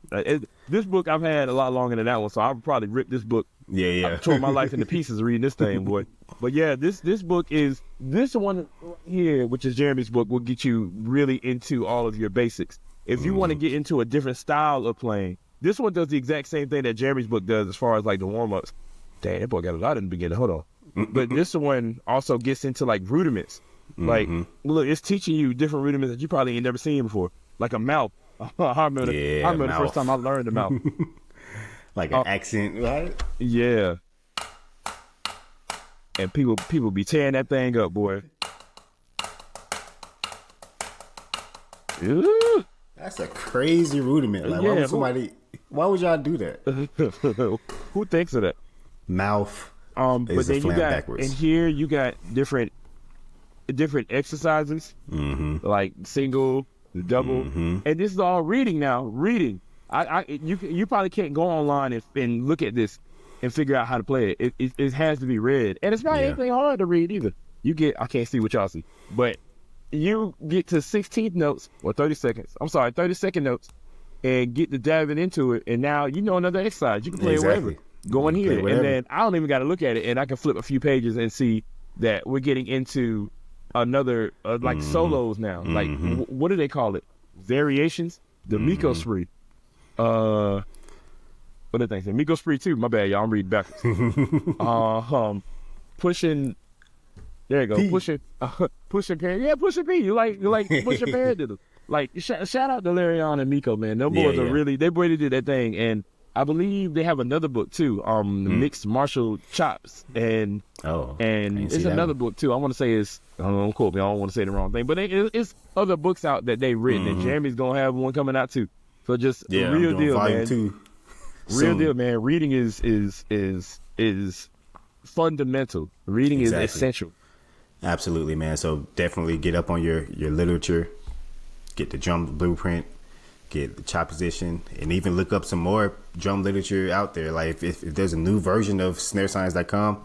this book I've had a lot longer than that one, so I would probably rip this book. Yeah. I tore my life into pieces reading this thing, boy. But yeah, this book is this one here, which is Jeremie's book, will get you really into all of your basics. If you want to get into a different style of playing, this one does the exact same thing that Jeremie's book does as far as like the warm-ups. Damn, that boy got a lot in the beginning. Hold on. But this one also gets into like rudiments. Like, look, it's teaching you different rudiments that you probably ain't never seen before. Like a mouth. I remember the first time I learned the mouth. Like an accent, right? Yeah. And people be tearing that thing up, boy. Ooh. That's a crazy rudiment. Like, why would y'all do that? Who thinks of that? Mouth. But then you got backwards. and here you got different exercises, like single, double, and this is all reading now. Reading. You probably can't go online and look at this. and figure out how to play it. It has to be read, and it's not anything hard to read either. I can't see what y'all see, but you get to 16th notes or 30 second notes, and get to diving into it, and now you know another exercise. You can play it wherever. Go in here, and then I don't even got to look at it, and I can flip a few pages and see that we're getting into another like solos now. Like what do they call it? Variations. The Miko Spree. What did they say? Miko Spree 2. My bad, y'all. I'm reading backwards. Pushing. There you go. Pushing. Pushing parent. Yeah, pushing P. You like pushing parent. Like shout out to Larion and Miko, man. Those boys are really. They really did that thing, and I believe they have another book too. Mixed martial chops, and it's another book too. I want to say don't quote me. I don't want to say the wrong thing, but it's other books out that they've written, and Jeremie's gonna have one coming out too. So just real deal, man. Real deal, man. Reading is fundamental. Reading is essential. Absolutely, man. So definitely get up on your literature, get the drum blueprint, get the chop position, and even look up some more drum literature out there. Like if there's a new version of snarescience.com,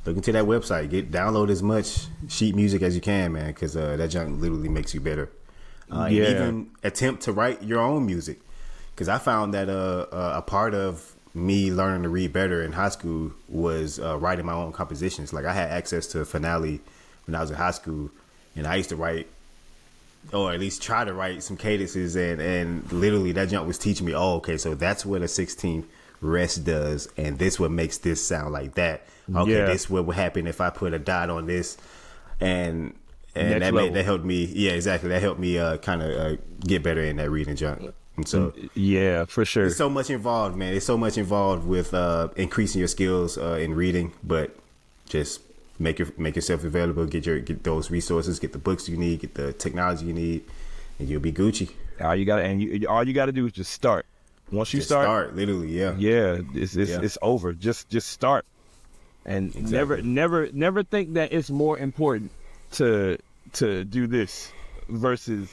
look into that website. Download as much sheet music as you can, man, because that junk literally makes you better. And even attempt to write your own music, because I found that a part of me learning to read better in high school was writing my own compositions. Like I had access to Finale when I was in high school, and I used to write, or at least try to write some cadences, and literally that junk was teaching me, okay, so that's what a 16th rest does, and this what makes this sound like that. Okay, this what would happen if I put a dot on this, and that helped me. Yeah, exactly. That helped me kind of get better in that reading junk. And so for sure. There's so much involved, man. There's so much involved with increasing your skills in reading, but just make yourself available. Get those resources. Get the books you need. Get the technology you need, and you'll be Gucci. All you got to do is just start. Once you start, literally, it's over. Just start, and never think that it's more important to do this versus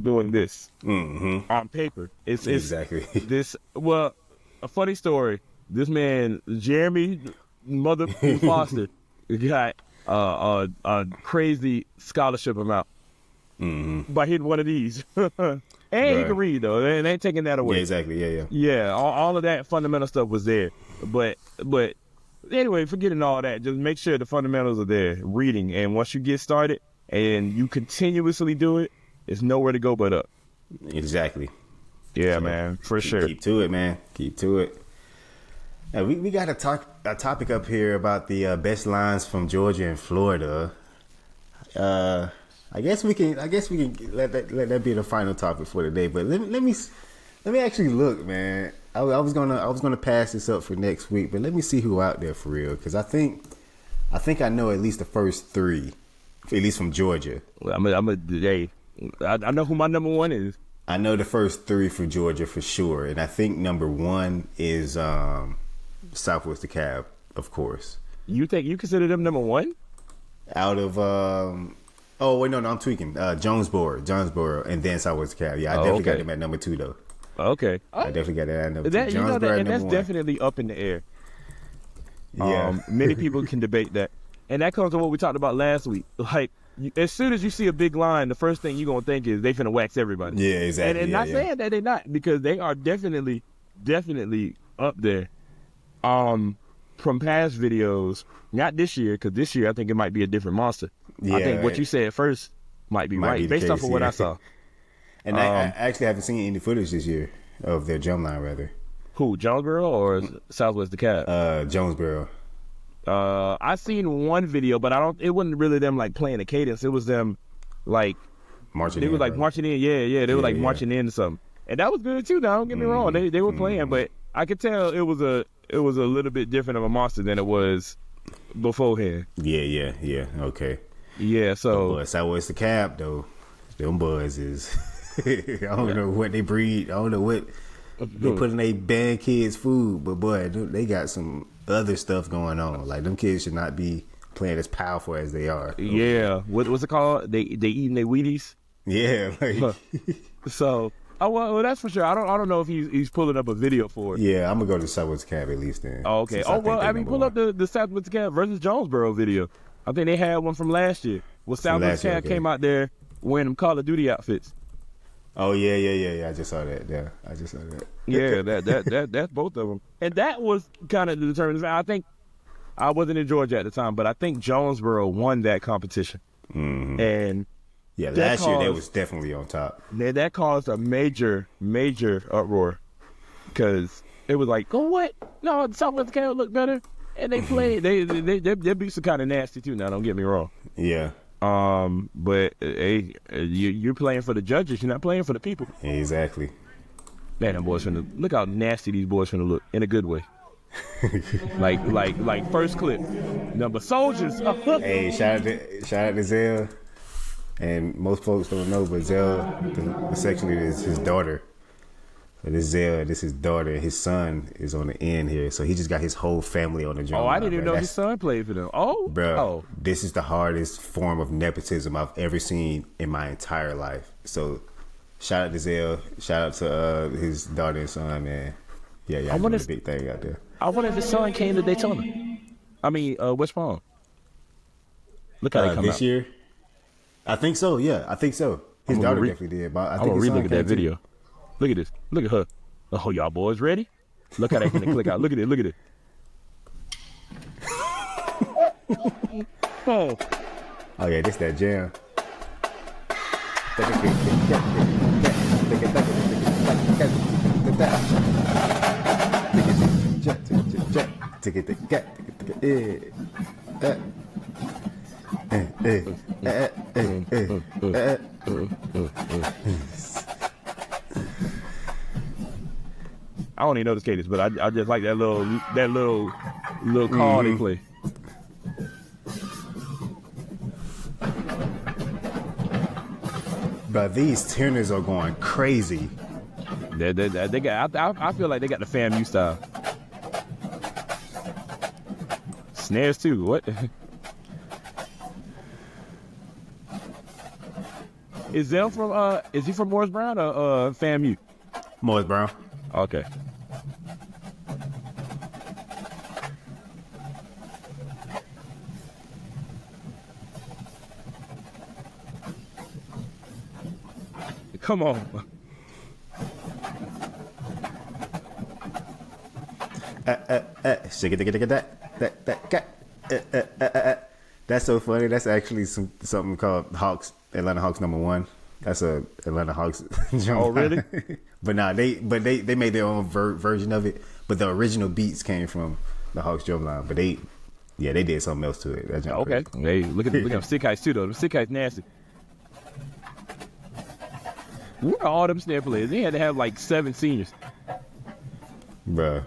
doing this on paper. It's exactly this. Well, a funny story. This man Jeremie Mother Foster got a crazy scholarship amount by hitting one of these. And he can read though, and ain't taking that away. Yeah, exactly. Yeah. All of that fundamental stuff was there, but anyway, forgetting all that, just make sure the fundamentals are there. Reading, and once you get started and you continuously do it, it's nowhere to go but up. Exactly. Yeah, so, man, for sure. Keep to it, man. Keep to it. Now, we got a topic up here about the best lines from Georgia and Florida. I guess we can let that be the final topic for today. But let me actually look, man. I was gonna pass this up for next week, but let me see who out there for real, because I think I know at least the first three, at least from Georgia. Well, I know who my number one is. I know the first three from Georgia for sure, and I think number one is Southwest DeKalb, of course. You consider them number one? Out of oh wait, no, I'm tweaking. Jonesboro, and then Southwest DeKalb. Yeah, I definitely got them at number two though. Okay, I definitely got that at number two. And that's definitely up in the air. Yeah, many people can debate that, and that comes to what we talked about last week. Like, as soon as you see a big line, the first thing you're gonna think is they finna wax everybody. Yeah, exactly. And not saying that they're not, because they are definitely up there. From past videos, not this year, because this year I think it might be a different monster. Yeah, I think what you said first might be right, based off of what I saw. And I actually haven't seen any footage this year of their drumline, rather. Who, Jonesboro or Southwest DeKalb? Jonesboro. I seen one video, but it wasn't really them like playing a cadence. It was them like marching. They were like marching in. Yeah. They were like marching in to something, and that was good too. Now, don't get me wrong. They were playing, but I could tell it was a little bit different of a monster than it was beforehand. Yeah. Okay. Yeah. So Southwest DeKalb though, them boys is I don't know what they breed. I don't know what they put in their band kids' food, but boy, they got some other stuff going on. Like, them kids should not be playing as powerful as they are. Yeah. What's it called? They eating their Wheaties? Yeah. Like. So Oh well, that's for sure. I don't know if he's pulling up a video for it. Yeah, I'm gonna go to Southwest Cab at least then. Oh, okay. Oh well, I mean, pull up the Southwest Cab versus Jonesboro video. I think they had one from last year. Well, Southwest Cab came out there wearing them Call of Duty outfits. Oh yeah. I just saw that. Yeah, I just saw that. Yeah, that's both of them. And that was kind of the determinant. I think I wasn't in Georgia at the time, but I think Jonesboro won that competition. Mm-hmm. And yeah, last year they was definitely on top. That caused a major uproar because it was like, oh what? No, Southwest Cab look better, and they played. Their beats are kind of nasty too. Now, don't get me wrong. Yeah. But hey, you're playing for the judges. You're not playing for the people. Exactly. Man, them boys finna look how nasty these boys finna look in a good way. like first clip. Number soldiers. Hey, shout out to Zell. And most folks don't know, but Zell, the section leader, is his daughter. So this Zell, this is his daughter. His son is on the end here. So he just got his whole family on the drum. Oh, I didn't even know his son played for them. Oh, bro, this is the hardest form of nepotism I've ever seen in my entire life. So shout out to Zell. Shout out to his daughter and son, man. Yeah, y'all doing a big thing out there. I wonder if his son came to Daytona. I mean, West Palm. Look how they come this out. Year? I think so, yeah. I think so. His daughter definitely did, but I think his son look at that video. Look at this. Look at her. Oh, y'all boys ready? Look how they can click out. Look at it. Look at it. Oh yeah, this that jam. I don't even know the cadence, but I just like that little call they play. But these tuners are going crazy. They got. I feel like they got the FAMU style. Snares too. What? Is Zell from? Is he from Morris Brown or FAMU? Morris Brown. Okay. Come on. That's so funny. That's actually something called Atlanta Hawks #1. That's a Atlanta Hawks. Oh, really? But nah, they made their own version of it. But the original beats came from the Hawks Drumline. But they did something else to it. That's okay. Hey, look at them stick heights too though. The stick heights nasty. Where are all them snare players? They had to have like 7 seniors. Bruh.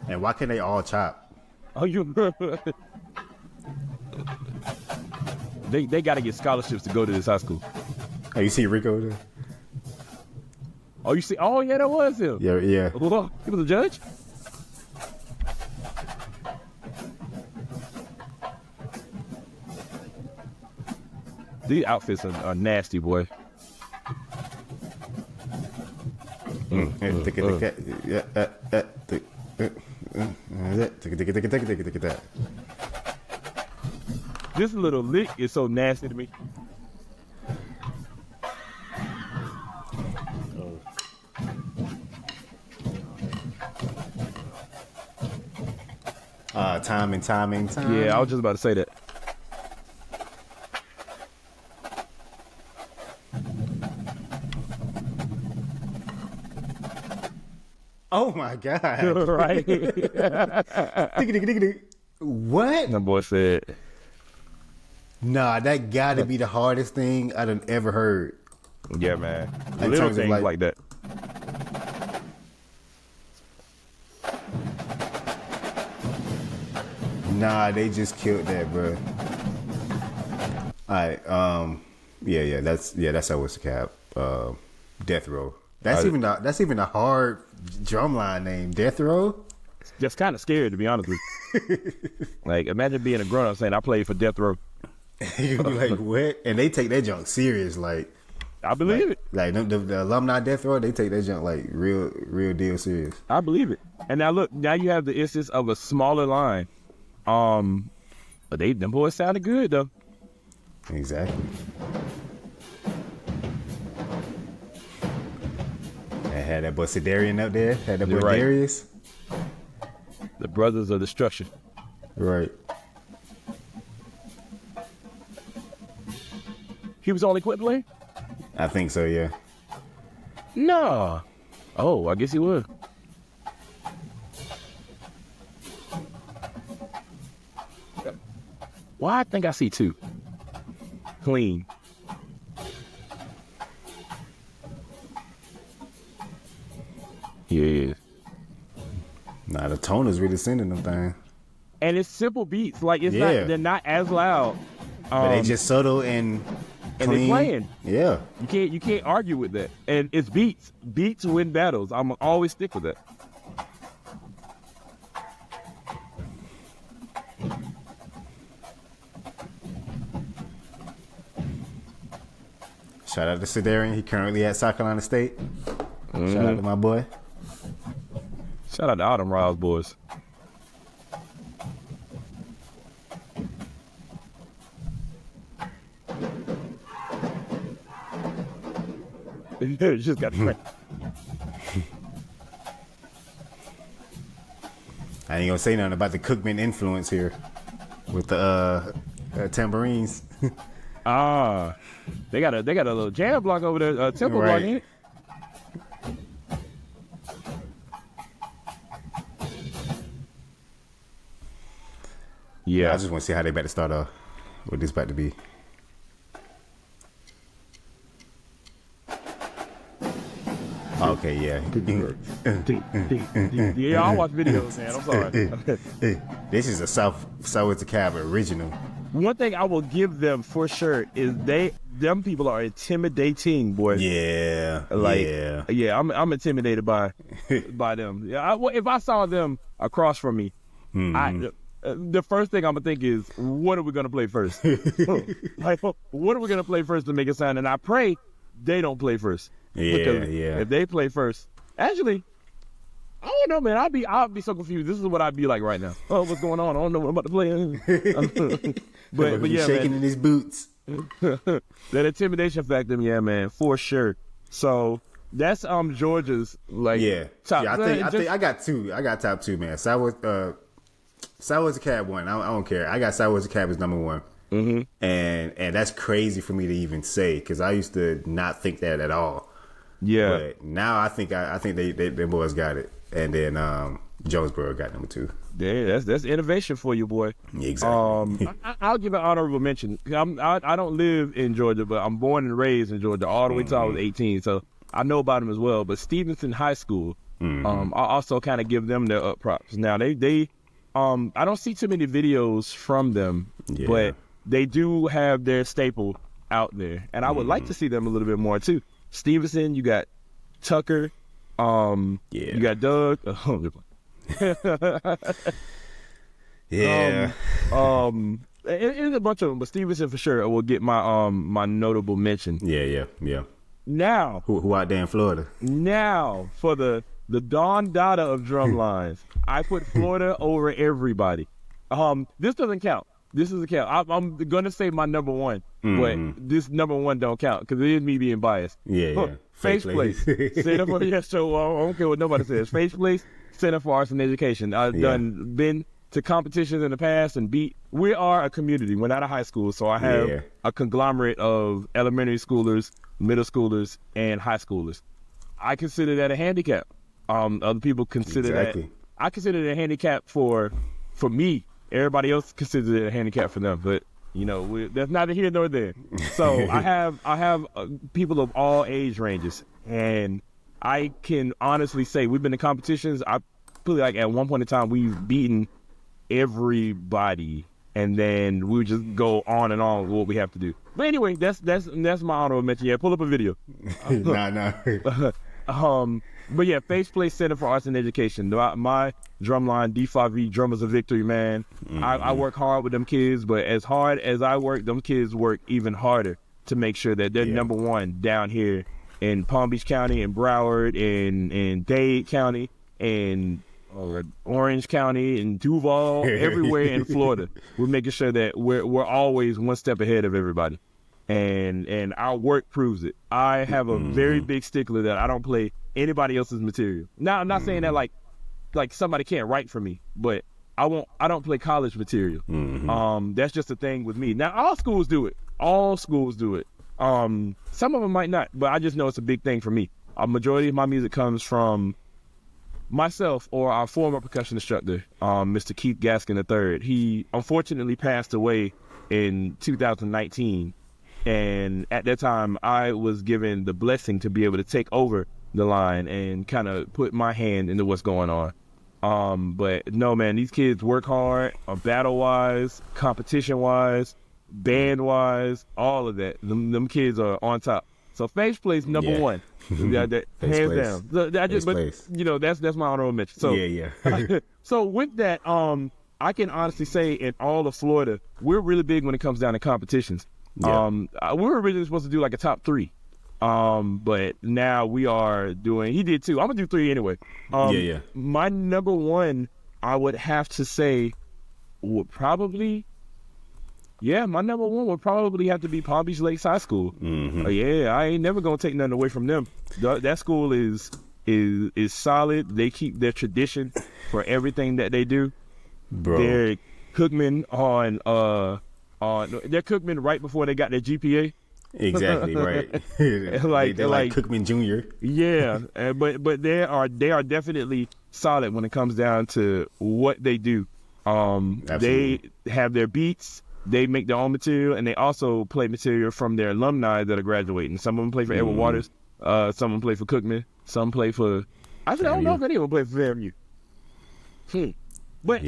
And why can't they all chop? Oh, you. They got to get scholarships to go to this high school. Oh, you see Rico there? Oh, you see? Oh, yeah, that was him. Yeah. Oh, he was a judge? These outfits are nasty, boy. This little lick is so nasty to me. Timing. Yeah, I was just about to say that. Oh my God. Right. What? That boy said. Nah, that gotta be the hardest thing I done ever heard. Yeah, man. In Little terms of things like that. Nah, they just killed that, bro. Alright, that's how was the cap. Death Row. That's even a hard drumline name, Death Row. Just kind of scared, to be honest with you. Like, imagine being a grown up saying, I played for Death Row. You'd be like, what? And they take that junk serious. Like, I believe it. Like the alumni death row, they take that junk like real deal serious. I believe it. And now look, now you have the instance of a smaller line. But them boys sounded good though. Exactly. I had that boy Sidarian up there. Had that boy Right. Darius. The Brothers of Destruction. Right. He was only quit playing? I think so, yeah. No. Oh, I guess he would. Why I think I see two. Clean. Yeah. Nah, the tone is really sending them thing. And it's simple beats. Like it's Yeah. not they're not as loud. But they just subtle and and clean. they playing. Yeah. You can't argue with that. And it's beats. Beats win battles. I'm always stick with that. Shout out to Sidarian. He currently at South Carolina State. Shout out to my boy. Shout out to all them Riles boys. Just got to I ain't gonna say nothing about the Cookman influence here with the tambourines. They got a little jam block over there, tempo block Right. in it. Yeah, I just want to see how they about to start off. What this about to be. Okay, yeah. yeah. I watch videos, man. I'm sorry. This is a Southwest Cab original. One thing I will give them for sure is them people are intimidating, boy. Yeah. Like, yeah. I'm intimidated by them. Yeah, if I saw them across from me, the first thing I'm gonna think is, what are we gonna play first? Like, what are we gonna play first to make a sound? And I pray they don't play first. Because if they play first, actually, I don't know, man. I'd be so confused. This is what I'd be like right now. Oh, what's going on? I don't know what I'm about to play. but yeah, shaking man. in his boots. That intimidation factor, yeah, man, for sure. So that's Georgia's like top. I think I got two. I got top two, man. Southwest Cab one. I don't care. I got Southwest Cab as number one. Mm-hmm. And that's crazy for me to even say because I used to not think that at all. Yeah. But now I think they boys got it, and then Jonesboro got number two. Yeah, that's innovation for you, boy. Exactly. I'll give an honorable mention. I don't live in Georgia, but I'm born and raised in Georgia all the way till I was 18, so I know about them as well. But Stevenson High School, I also kind of give them their up props. Now they I don't see too many videos from them, but they do have their staple out there, and I would like to see them a little bit more too. Stevenson, you got Tucker, you got Doug. Yeah. It's a bunch of them, but Stevenson for sure will get my my notable mention. Yeah. Now, Who out there in Florida? now for the Don Dada of Drumlines, I put Florida over everybody. This doesn't count. This doesn't count. I'm gonna say my number one, but this number one don't count because it is me being biased. Yeah. Face Place, Center for so I don't care what nobody says. Face Place, Center for Arts and Education. I've been to competitions in the past and beat. We are a community. We're not a high school, so I have a conglomerate of elementary schoolers, middle schoolers, and high schoolers. I consider that a handicap. Other people consider that. I consider it a handicap for me. Everybody else considers it a handicap for them, but you know that's neither here nor there. So I have people of all age ranges, and I can honestly say we've been in competitions. I feel like at one point in time we've beaten everybody, and then we just go on and on with what we have to do. But anyway, that's my honorable mention. Yeah, pull up a video. Nah. But yeah, Face Place Center for Arts and Education. My drumline, D5E, Drummers of Victory, man. I work hard with them kids, but as hard as I work, them kids work even harder. to make sure that they're number one down here in Palm Beach County, in Broward, in Dade County, in Orange County, in Duval, everywhere in Florida. We're making sure that we're always one step ahead of everybody. And our work proves it. I have a very big stickler that I don't play anybody else's material. Now, I'm not saying that like somebody can't write for me, but I don't play college material. That's just a thing with me. Now, all schools do it. Some of them might not, but I just know it's a big thing for me. A majority of my music comes from myself or our former percussion instructor, Mr. Keith Gaskin III. He unfortunately passed away in 2019. And at that time, I was given the blessing to be able to take over the line and kind of put my hand into what's going on. But no, man, these kids work hard, battle-wise, competition-wise, band-wise, all of that. Them kids are on top. So Face Place number one, hands down. So that's my honorable mention. So so with that, I can honestly say in all of Florida, we're really big when it comes down to competitions. We were originally supposed to do like a top 3. But now we are doing, he did 2. I'm gonna do 3 anyway. My number 1, I would have to say would probably, my number 1 would probably have to be Palm Beach Lakes High School. I ain't never gonna take nothing away from them. That school is solid. They keep their tradition for everything that they do. Bro. They're Cookman they're Cookman right before they got their GPA. Exactly, right. they're like Cookman Jr. Yeah, but they are definitely solid when it comes down to what they do. They have their beats, they make their own material, and they also play material from their alumni that are graduating. Some of them play for Edward Waters, some of them play for Cookman, some play for, I don't know if any of them play for FAMU. But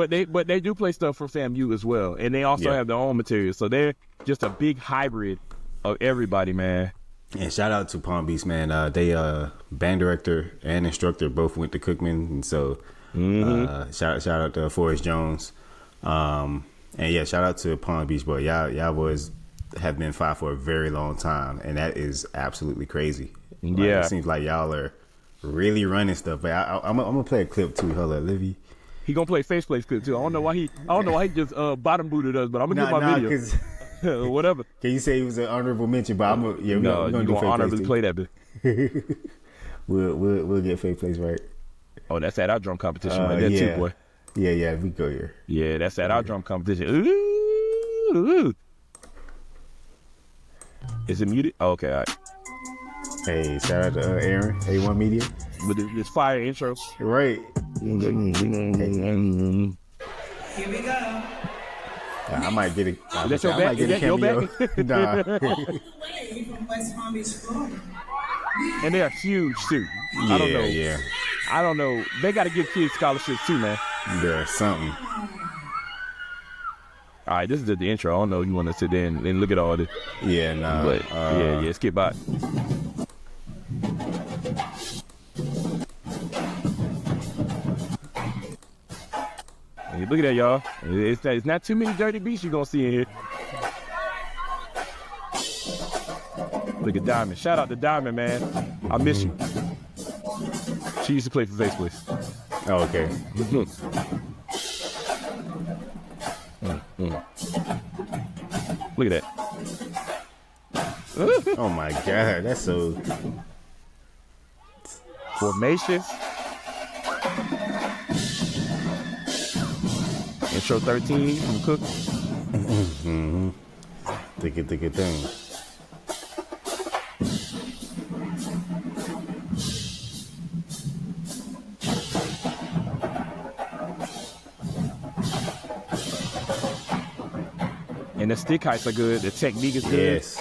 they do play stuff for FAMU as well, and they also have their own material. So they're just a big hybrid of everybody, man. And shout out to Palm Beach, man. They band director and instructor both went to Cookman, and so shout out to Forrest Jones. And shout out to Palm Beach, boy. Y'all boys have been fire for a very long time, and that is absolutely crazy. It seems like y'all are really running stuff. But I'm gonna play a clip too. Hold up, Livy. He gonna play Face Place clip too. I don't know why he just bottom booted us, but I'm gonna get my video. Whatever. Can you say he was an honorable mention? But we're gonna do honorably play that bit. we'll get Face Place right. Oh, that's at our drum competition right there too, boy. Yeah, we go here. Yeah, that's at our drum competition. Ooh. Is it muted? Oh, okay, all right. Hey, shout out to Aaron, A1 Media. With this fire intro. Right. Here we go. I might get it. That's your back? Is that your back? Nah. From West Palm Beach, Florida. And they're huge too. I don't know. Yeah. I don't know. They got to give kids scholarships too, man. There's something. All right, this is the intro. I don't know if you want to sit there and look at all this. Yeah, nah. But skip by. Hey, look at that, y'all. It's not too many dirty beats you're going to see in here. Look at Diamond. Shout out to Diamond, man. I miss you. She used to play for Face Place. Oh, okay. Look at that. Oh, my God. That's so... Formation. Intro 13 from Cook. Think it thing. And the stick heights are good. The technique is good. Yes.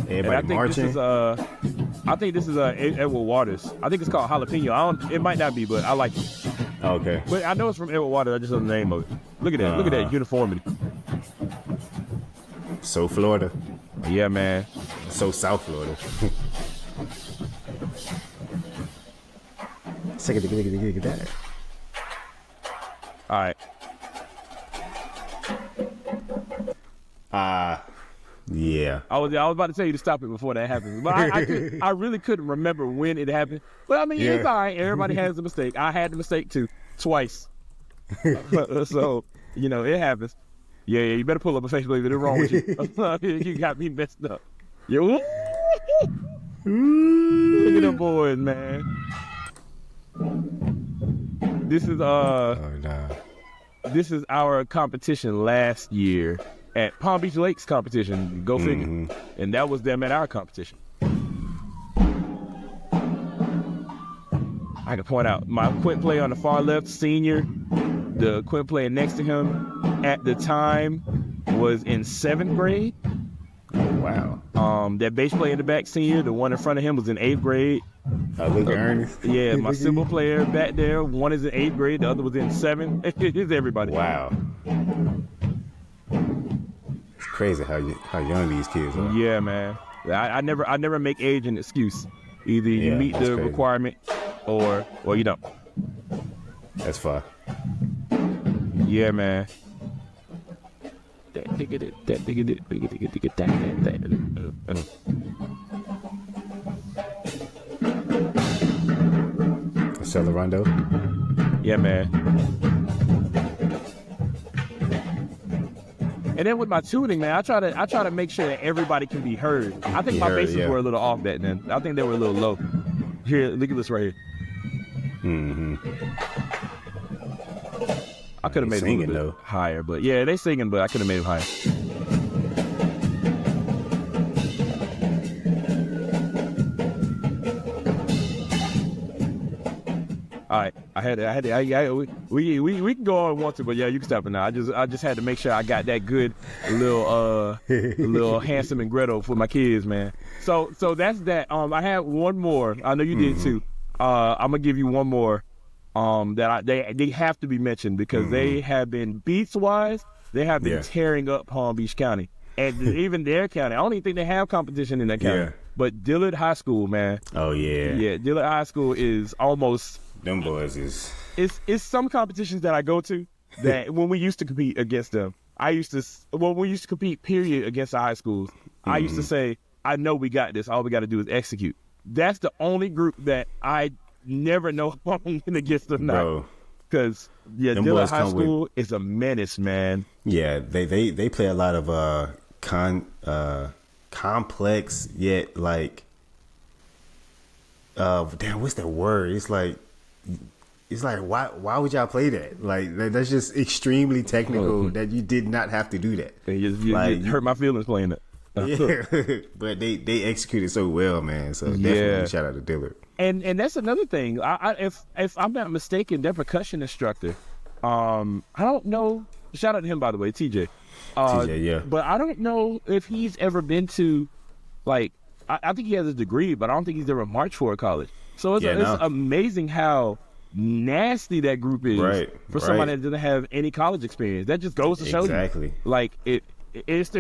Everybody marching. I think this is Edward Waters. I think it's called Jalapeno. It might not be, but I like it. Okay. But I know it's from Edward Waters. I just don't know the name of it. Look at that. Look at that uniformity. So Florida. Yeah, man. So South Florida. Second, get that. All right. Yeah. I was about to tell you to stop it before that happens, but I really couldn't remember when it happened. But I mean, it's all right. Everybody has a mistake. I had the mistake too, twice. So it happens. Yeah, you better pull up a Facebook if it's wrong with you. You got me messed up. Yo, look at them boys, man. This is This is our competition last year at Palm Beach Lakes competition. Go figure. And that was them at our competition. I can point out my quint player on the far left, senior. The quint player next to him at the time was in 7th grade. Wow. That bass player in the back, senior. The one in front of him was in 8th grade. Look at Ernest. Yeah, my cymbal player back there. One is in 8th grade. The other was in 7th. It's everybody. Wow. It's crazy how young these kids are. Yeah, man. I never make age an excuse. Either you meet the requirement or you don't. That's fine. Yeah, man. Accelerando. Yeah, man. And then with my tuning, man, I try to make sure that everybody can be heard. I think my basses were a little off back then. I think they were a little low. Here, look at this right here. I could have made it a little bit higher, but yeah, they singing, but I could have made them higher. All right, we can go on once, but yeah, you can stop it now. I just had to make sure I got that good little Handsome and Gretel for my kids, man. So that's that. I had one more. I know you did too. I'm gonna give you one more. That they have to be mentioned because they have been beats wise. They have been tearing up Palm Beach County and even their county. I don't even think they have competition in that county. Yeah. But Dillard High School, man. Oh yeah. Yeah, Dillard High School is almost. Them boys is. It's some competitions that I go to that when we used to compete against them. We used to compete period against the high schools. I used to say, I know we got this. All we got to do is execute. That's the only group that I never know if I'm going against them now. Because Dillard High School is a menace, man. Yeah, they play a lot of complex yet like what's that word? It's like why would y'all play that? Like that's just extremely technical that you did not have to do that. You hurt my feelings playing it. Yeah, but they executed so well, man. So definitely shout out to Dillard. And that's another thing. If I'm not mistaken, their percussion instructor, I don't know. Shout out to him, by the way, TJ. TJ, yeah. But I don't know if he's ever been to, like, I think he has a degree, but I don't think he's ever marched for a college. So it's amazing how nasty that group is for somebody that doesn't have any college experience. That just goes to show you. Like, it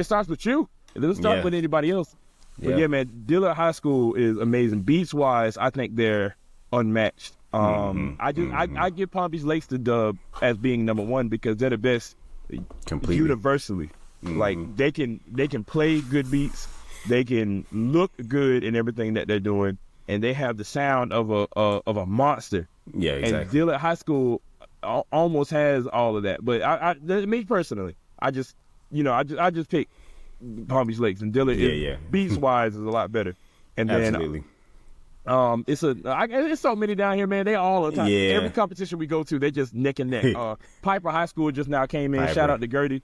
starts with you. It doesn't start with anybody else. But yeah, man, Dillard High School is amazing. Beats wise, I think they're unmatched. I give Palm Beach Lakes the dub as being number one because they're the best universally. Like they can play good beats, they can look good in everything that they're doing, and they have the sound of a monster. Yeah, exactly. And Dillard High School almost has all of that. But me personally, I just pick Palm Beach Lakes, and Dillard beats wise is a lot better. And absolutely. Then it's so many down here, man. They all the time. Yeah. Every competition we go to, they just neck and neck. Piper High School just now came in. Shout out to Gertie.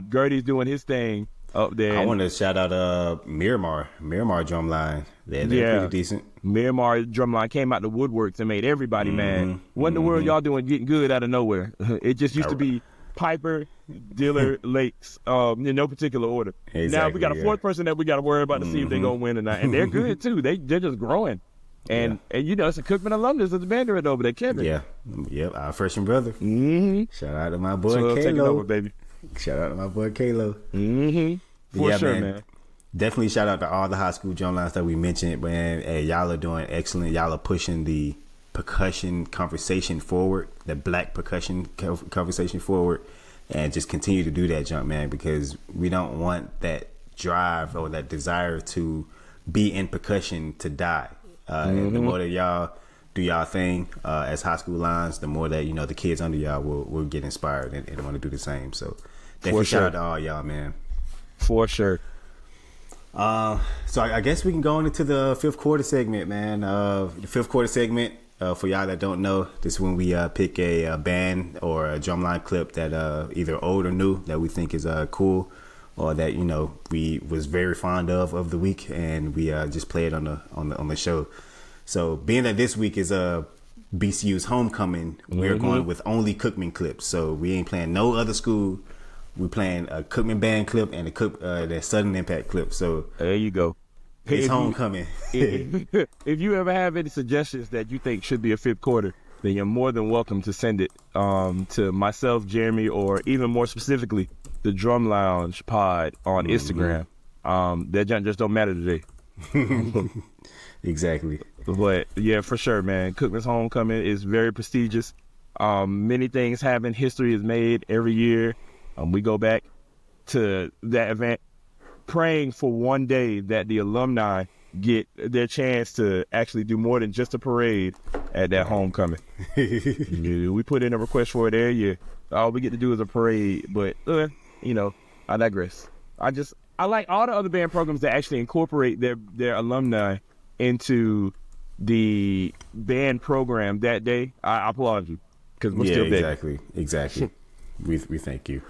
Gertie's doing his thing up there. I want to shout out Miramar Drumline. They're pretty decent. Miramar Drumline came out the woodworks and made everybody mad. What in the world y'all doing getting good out of nowhere? It just used to be Piper, Dillard, Lakes, in no particular order. Exactly, now we got a fourth person that we got to worry about to see if they're going to win or not. And they're good, too. They're just growing. And it's a Cookman alumnus of the Mandarin over there, Kevin. Yeah. Yep, our freshman brother. Shout out to my boy, Kalo. Take it over, baby. Shout out to my boy, Kalo. For sure, man. Definitely shout out to all the high school drumlines that we mentioned. Man, hey, y'all are doing excellent. Y'all are pushing the percussion conversation forward, the black percussion conversation forward, and just continue to do that jump, man, because we don't want that drive or that desire to be in percussion to die. And the more that y'all do y'all thing as high school lines, the more that the kids under y'all will get inspired and want to do the same. So definitely shout out to all y'all, man. For sure. So I guess we can go into the fifth quarter segment, man. The fifth quarter segment, for y'all that don't know, this is when we pick a band or a drumline clip that either old or new that we think is cool, or that we was very fond of the week, and we just play it on the show. So being that this week is BCU's homecoming, we're going with only Cookman clips. So we ain't playing no other school. We're playing a Cookman band clip and the Sudden Impact clip. So there you go. It's homecoming. If you ever have any suggestions that you think should be a fifth quarter, then you're more than welcome to send it to myself, Jeremie, or even more specifically, the Drum Lounge pod on Instagram. That just don't matter today. Exactly. But yeah, for sure, man. Cookman's homecoming is very prestigious. Many things happen. History is made every year. We go back to that event praying for one day that the alumni get their chance to actually do more than just a parade at that homecoming. We put in a request for it every year. All we get to do is a parade, but I digress. I like all the other band programs that actually incorporate their alumni into the band program that day. I applaud you, because we're still there. Exactly. We thank you.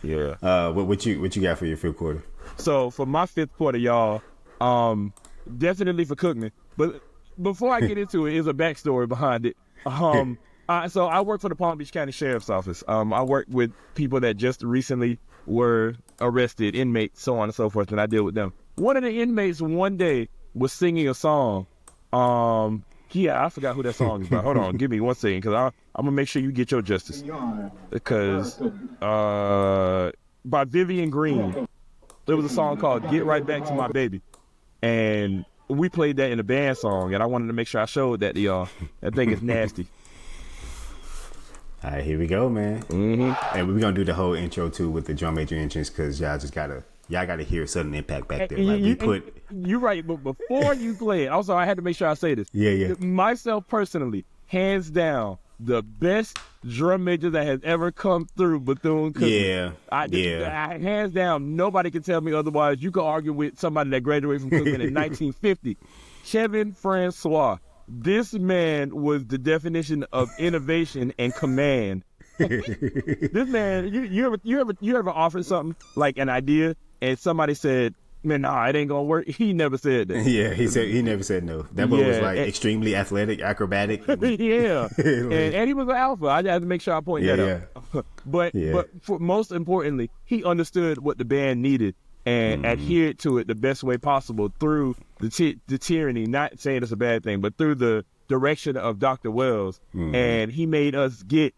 Yeah. What you got for your fifth quarter? So for my fifth quarter, y'all, definitely for Cookman. But before I get into it, is a backstory behind it. So I work for the Palm Beach County Sheriff's Office. I work with people that just recently were arrested, inmates, so on and so forth, and I deal with them. One of the inmates one day was singing a song. I forgot who that song is by. Hold on, give me 1 second, because I'm going to make sure you get your justice. Because by Vivian Green, there was a song called Get Right Back to My Baby. And we played that in a band song, and I wanted to make sure I showed that to y'all. That thing is nasty. All right, here we go, man. And we're going to do the whole intro, too, with the drum major entrance, because y'all got to hear Sudden Impact back there. You're right, but before you play it, also, I had to make sure I say this. Yeah. Myself, personally, hands down, the best drum major that has ever come through Bethune-Cookman. Yeah. Hands down, nobody can tell me otherwise. You could argue with somebody that graduated from Cookman in 1950. Kevin Francois. This man was the definition of innovation and command. This man, you ever offered something like an idea and somebody said, "Man, nah, it ain't gonna work." He never said that. Yeah, he never said no. That boy was extremely athletic, acrobatic. Yeah, and he was an alpha. I had to make sure I point that out. But for most importantly, he understood what the band needed and adhered to it the best way possible through the tyranny. Not saying it's a bad thing, but through the direction of Dr. Wells, and he made us get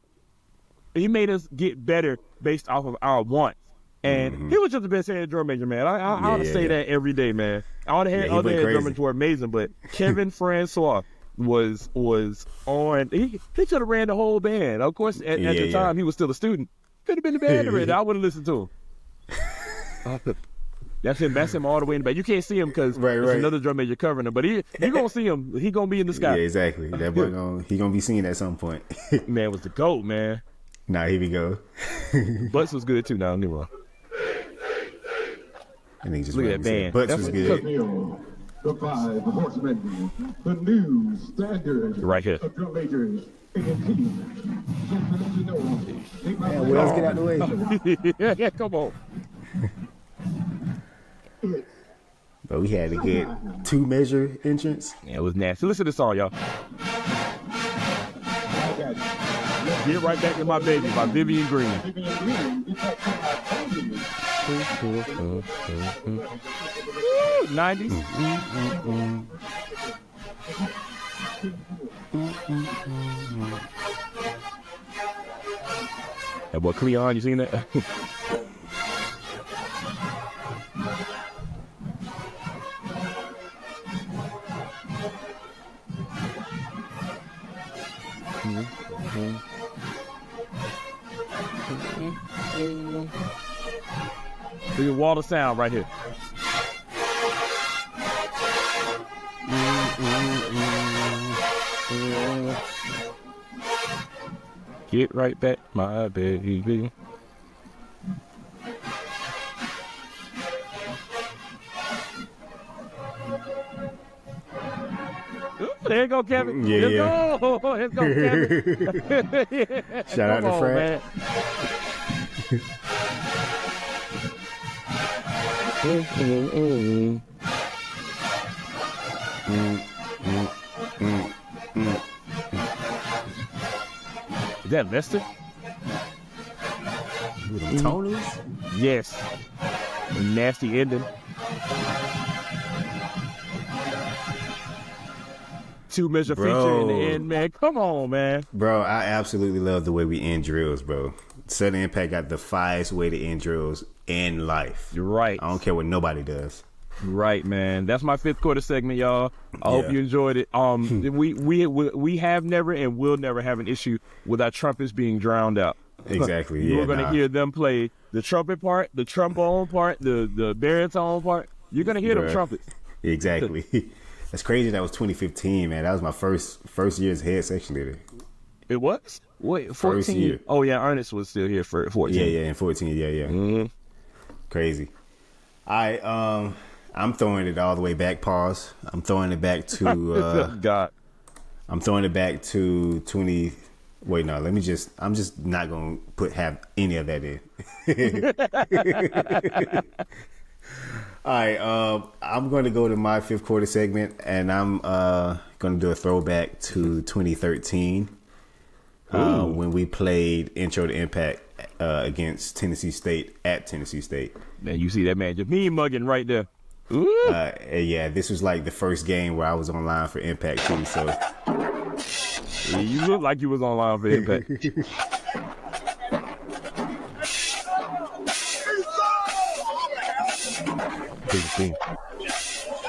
better based off of our wants. And he was just the best head drum major, man. I ought to say that every day, man. All the other head drummers were amazing, but Kevin Francois was on. He should have ran the whole band. Of course, at the time, he was still a student. Could have been the band already. I would have listened to him. That's him all the way in the back. You can't see him because there's another drum major covering him, but you're going to see him. He going to be in the sky. Yeah, exactly. That boy he going to be seen at some point. Man was the GOAT, man. Nah, here we go. Butts was good, too. Now, don't get me wrong. Look at that band. Butts was good. The five horsemen, the new standard right here. of drum majors. Man, Wells, get out the way. Yeah, come on. But we had a good 2-measure entrance. Yeah, it was nasty. Listen to this song, y'all. Get Right Back to My Baby by Vivian Green. 90s. That boy Cleon, you seen that? Look at Wall of Sound right here. Get right back, my baby. Ooh, there you go, Kevin. Yeah, Let's yeah. go. Let's go, Kevin. Shout out Come to on, Fred. Man. Is that Lester? Toners? Yes. Nasty ending. 2-measure feature in the end, man. Come on, man. Bro, I absolutely love the way we end drills, bro. Southern Impact got the finest way to end drills in life. You're right. I don't care what nobody does. Right, man. That's my 5th quarter segment, y'all. I hope you enjoyed it. We have never and will never have an issue with our trumpets being drowned out. Exactly. You're gonna hear them play the trumpet part, the trombone part, the baritone part. You're gonna hear them trumpets. Exactly. That's crazy. That was 2015, man. That was my first year's head section leader. It was? Wait, 14? First year. Oh, yeah, Ernest was still here for 14. Yeah, in 14, yeah. Mm-hmm. Crazy. I'm throwing it all the way back, pause. I'm throwing it back to... God. I'm throwing it back to 20... Wait, no, I'm just not going to have any of that in. All right, I'm going to go to my 5th quarter segment, and I'm going to do a throwback to 2013 when we played Intro to Impact against Tennessee State at Tennessee State. Man, you see that man just me mugging right there. Ooh. Yeah, this was like the first game where I was online for Impact too, so... Yeah, you look like you was online for Impact.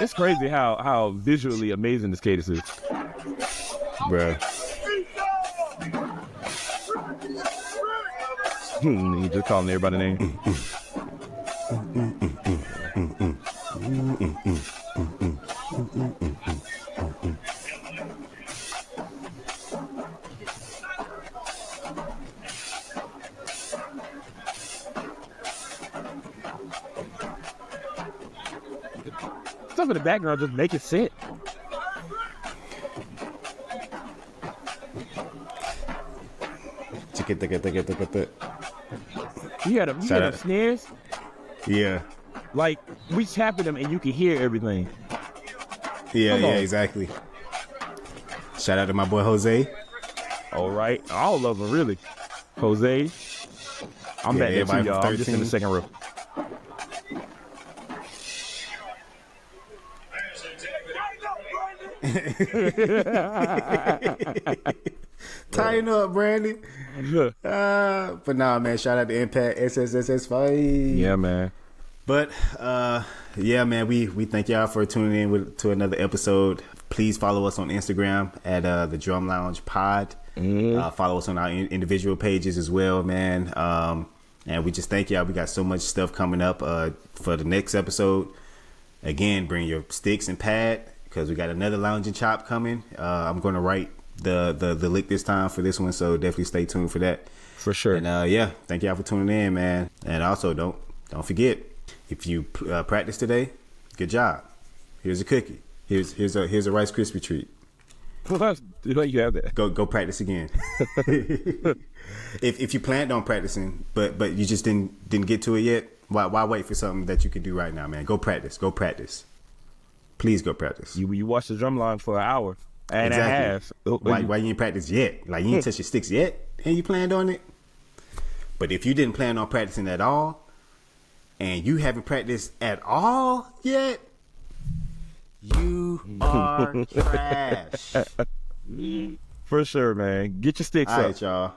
It's crazy how visually amazing this cadence is. Bruh. You just calling everybody name. Stuff in the background just make it sit. You had them snares? Yeah. Like, we tapping them and you can hear everything. Yeah, exactly. Shout out to my boy Jose. All right. All of them, really. Jose. I'm back there too, y'all. I'm just in the second row. Tighten up, Brandon. But nah, man, shout out to Impact SSSS5. Yeah, man. But yeah, man, we thank y'all for tuning in to another episode. Please follow us on Instagram at the Drum Lounge Pod. Follow us on our individual pages as well, man. And we just thank y'all. We got so much stuff coming up for the next episode. Again, bring your sticks and pad because we got another Lounge and Chop coming. I'm going to write the lick this time for this one, so definitely stay tuned for that. For sure. And yeah, thank y'all for tuning in, man. And also don't forget, if you practice today, good job. Here's a cookie. Here's a Rice Krispie treat. You have that. Go practice again. If you planned on practicing, but you just didn't get to it yet, why wait for something that you can do right now, man? Go practice. Please go practice. You watch the Drumline for an hour and a half. Why you ain't practice yet? Like, you ain't touch your sticks yet, and you planned on it. But if you didn't plan on practicing at all, and you haven't practiced at all yet, you are trash. For sure, man. Get your sticks all up. All right, y'all.